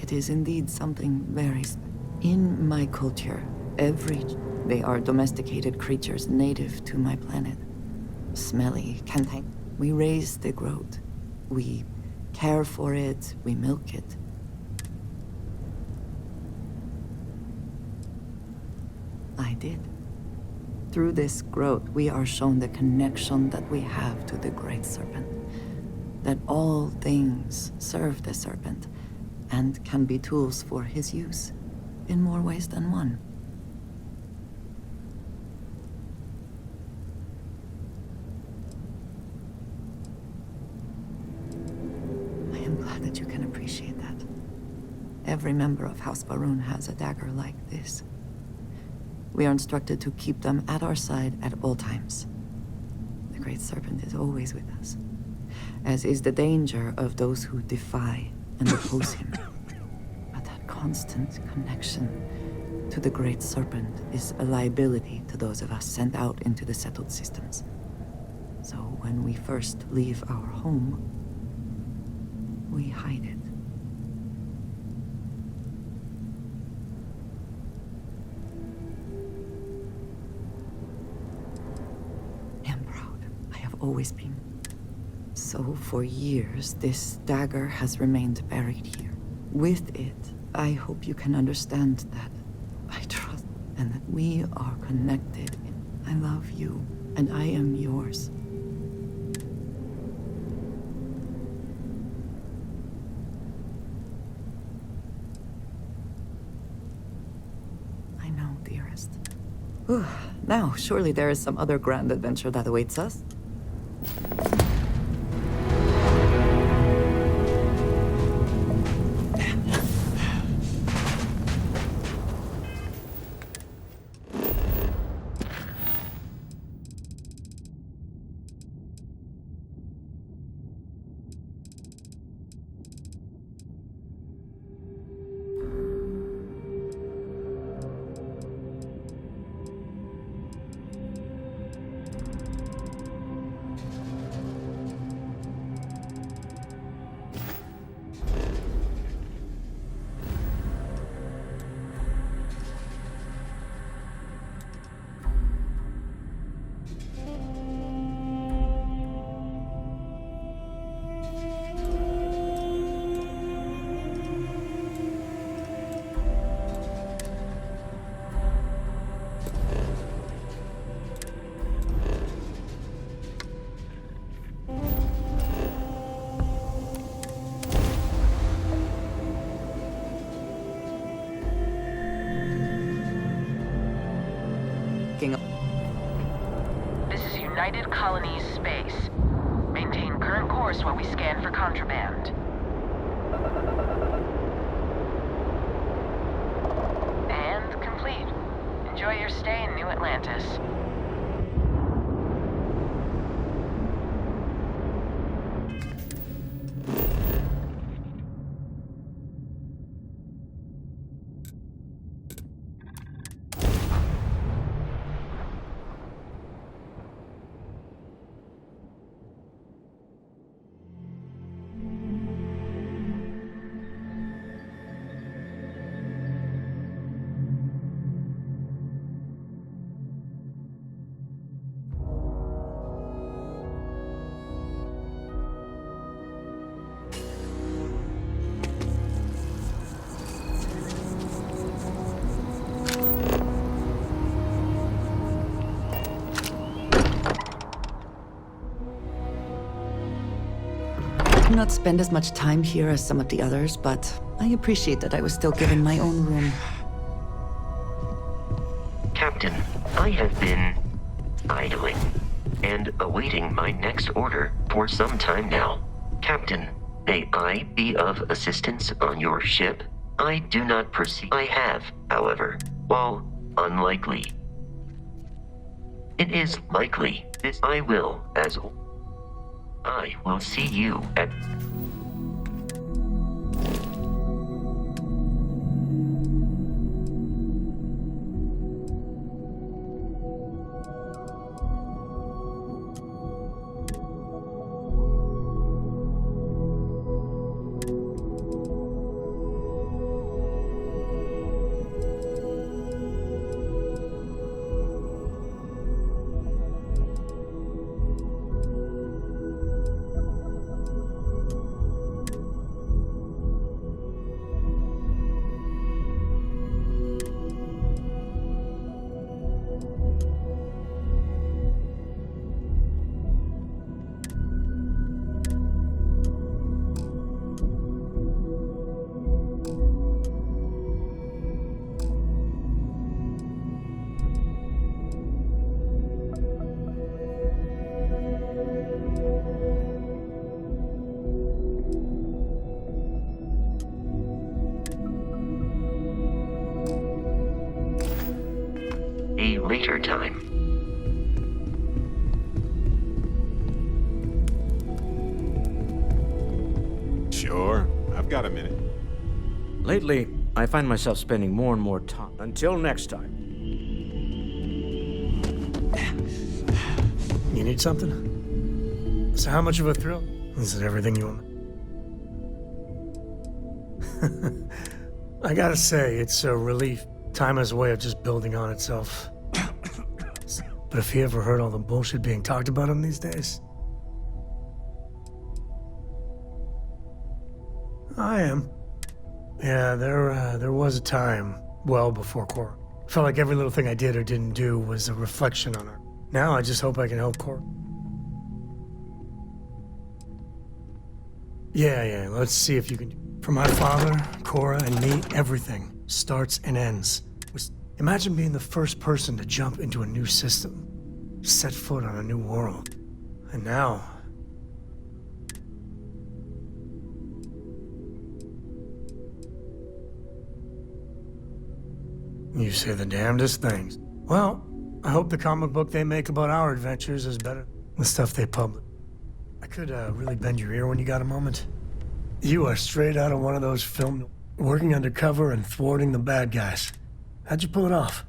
It is indeed something very in my culture. They are domesticated creatures native to my planet. Smelly, cantank. We raise the growth. We care for it, we milk it. I did. Through this growth, we are shown the connection that we have to the Great Serpent. That all things serve the Serpent, and can be tools for his use, in more ways than one. I am glad that you can appreciate that. Every member of House Baroon has a dagger like this. We are instructed to keep them at our side at all times. The Great Serpent is always with us, as is the danger of those who defy and oppose him. But that constant connection to the Great Serpent is a liability to those of us sent out into the settled systems. So when we first leave our home, we hide it. Always been. So for years, this dagger has remained buried here. With it, I hope you can understand that I trust and that we are connected. I love you, and I am yours. I know, dearest. Whew. Now, surely there is some other grand adventure that awaits us. This is United Colonies space. Maintain current course while we scan for contraband. And complete. Enjoy your stay in New Atlantis. I do not spend as much time here as some of the others, but I appreciate that I was still given my own room. Captain, I have been idling and awaiting my next order for some time now. Captain, may I be of assistance on your ship? I do not perceive I have, however, while unlikely. It is likely this I will, as I will see you at... time. Sure, I've got a minute. Lately, I find myself spending more and more time. Until next time. You need something? So how much of a thrill? Is it everything you want? I gotta say, it's a relief. Time has a way of just building on itself. But if you ever heard all the bullshit being talked about him these days? I am. Yeah, there was a time, well before Cora. Felt like every little thing I did or didn't do was a reflection on her. Now I just hope I can help Cora. Yeah, let's see if you can do. For my father, Cora, and me, everything starts and ends. Imagine being the first person to jump into a new system, set foot on a new world. And now... You say the damnedest things. Well, I hope the comic book they make about our adventures is better than the stuff they publish. I could really bend your ear when you got a moment. You are straight out of one of those films, working undercover and thwarting the bad guys. How'd you pull it off?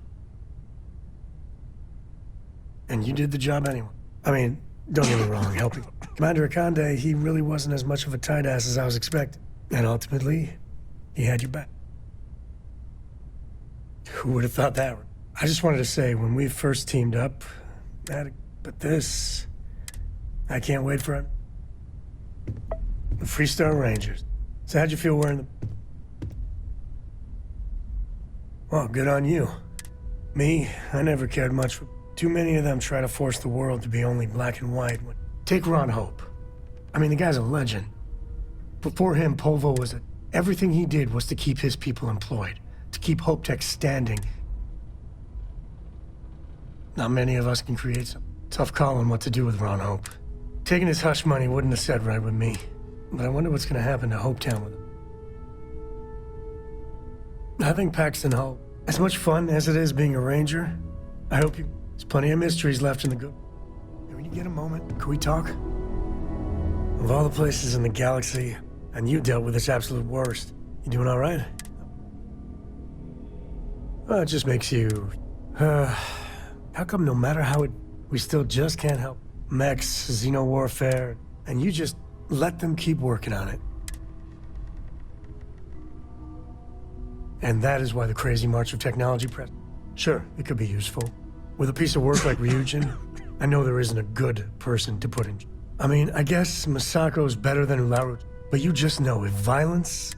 And you did the job anyway. I mean, don't get me wrong, helping Commander Akande, he really wasn't as much of a tight ass as I was expecting. And ultimately, he had your back. Who would have thought that? I just wanted to say, when we first teamed up, but this... I can't wait for it. The Freestar Rangers. So how'd you feel wearing them? Well, good on you. Me, I never cared much for... Too many of them try to force the world to be only black and white. Take Ron Hope. I mean, the guy's a legend. Before him, Polvo was a... Everything he did was to keep his people employed. To keep Hope Tech standing. Not many of us can create some... Tough call on what to do with Ron Hope. Taking his hush money wouldn't have set right with me. But I wonder what's gonna happen to Hopetown with him. I think Paxton Hope, as much fun as it is being a ranger, I hope you... There's plenty of mysteries left in the good. And when you get a moment, can we talk? Of all the places in the galaxy, and you dealt with its absolute worst, you doing all right? Well, it just makes you... how come no matter how it... We still just can't help? Mechs, xeno-warfare, and you just let them keep working on it. And that is why the crazy march of technology press... Sure, it could be useful. With a piece of work like Ryujin, I know there isn't a good person to put in... I mean, I guess Masako's better than Ularu, but you just know if violence...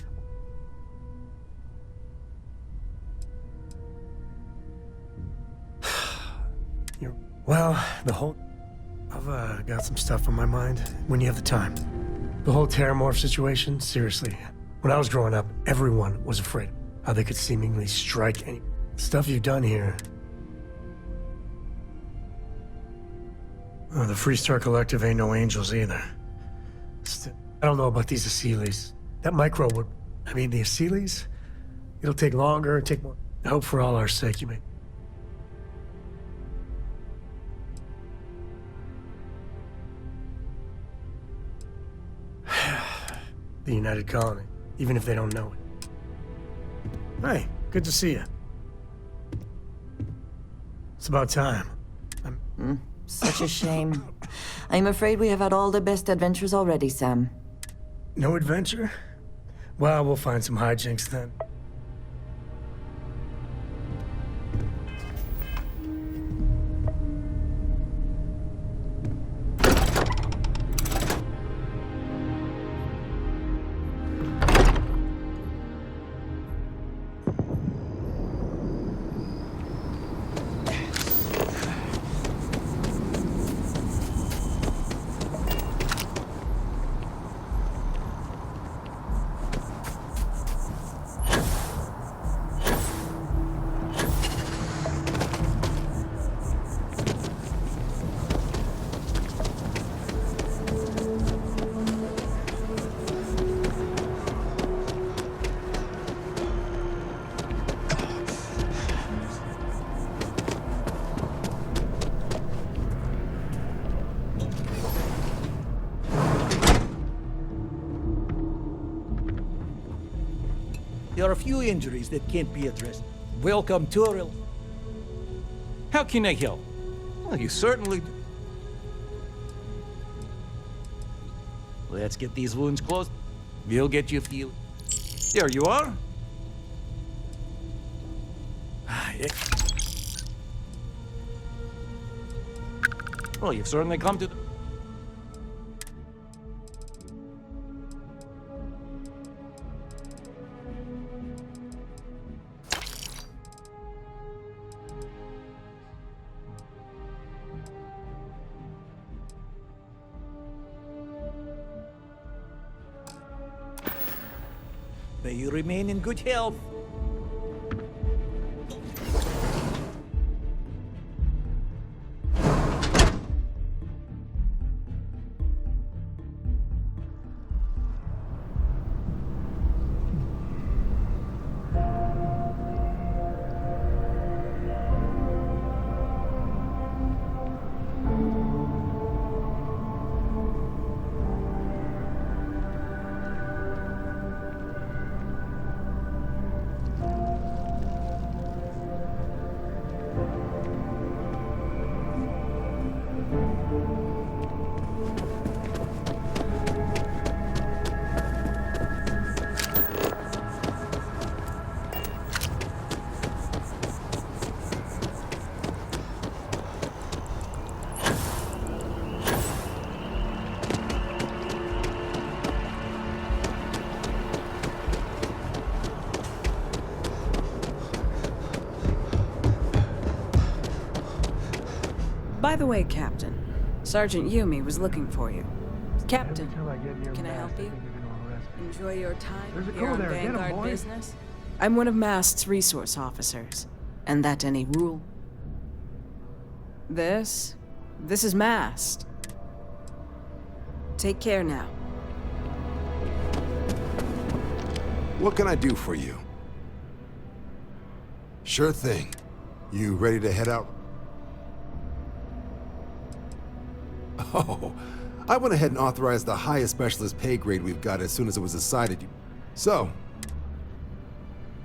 Well, the whole... I've got some stuff on my mind when you have the time. The whole Terramorph situation, seriously. When I was growing up, everyone was afraid how they could seemingly strike any... Stuff you've done here. Oh, the Freestar Collective ain't no angels either. I don't know about these Aseles. That micro would... I mean, the Aseles? It'll take longer, take more... I hope for all our sake you may... The United Colony, even if they don't know it. Hey, good to see you. It's about time. Such a shame. I'm afraid we have had all the best adventures already, Sam. No adventure? Well, we'll find some hijinks then. there are a few injuries that can't be addressed. Welcome to a real... How can I help? Well, you certainly do. Let's get these wounds closed. We'll get you healed. There you are. Well, you've certainly come to the... May you remain in good health. By the way, Captain, Sergeant Yumi was looking for you. Captain, can I help you? Enjoy your time here on Vanguard business? I'm one of Mast's resource officers. And that any rule? This is Mast. Take care now. What can I do for you? Sure thing. You ready to head out? Oh, I went ahead and authorized the highest specialist pay grade we've got as soon as it was decided. So,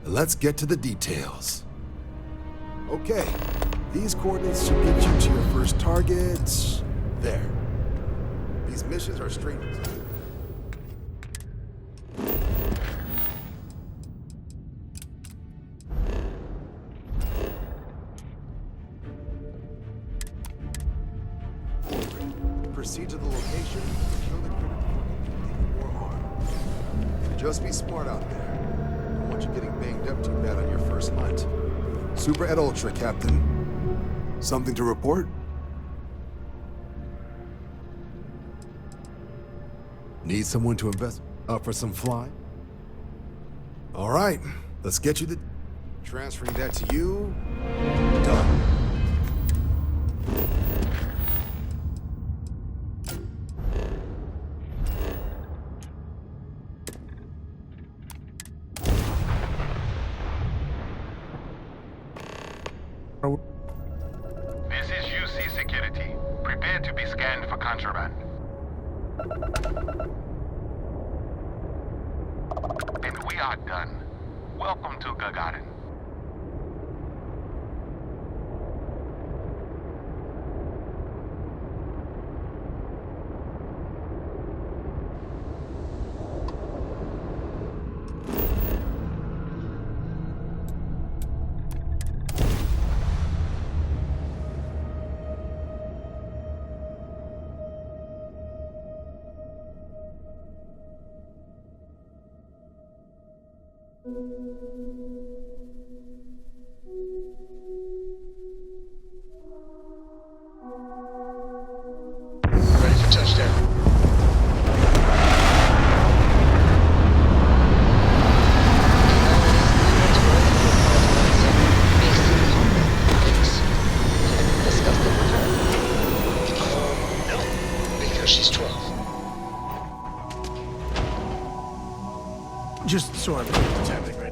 let's get to the details. Okay, these coordinates should get you to your first target. There. These missions are straight. Proceed to the location, kill the criminal before more harm. Just be smart out there. I don't want you getting banged up too bad on your first hunt. Super et Ultra, Captain. Something to report? Need someone to invest up for some fly? All right, let's get you the... Transferring that to you. Done. This is UC Security. Prepare to be scanned for contraband. And we are done. Welcome to Gagarin. Ready for touchdown. No, because she's 12. Just so I'm clear what's happening right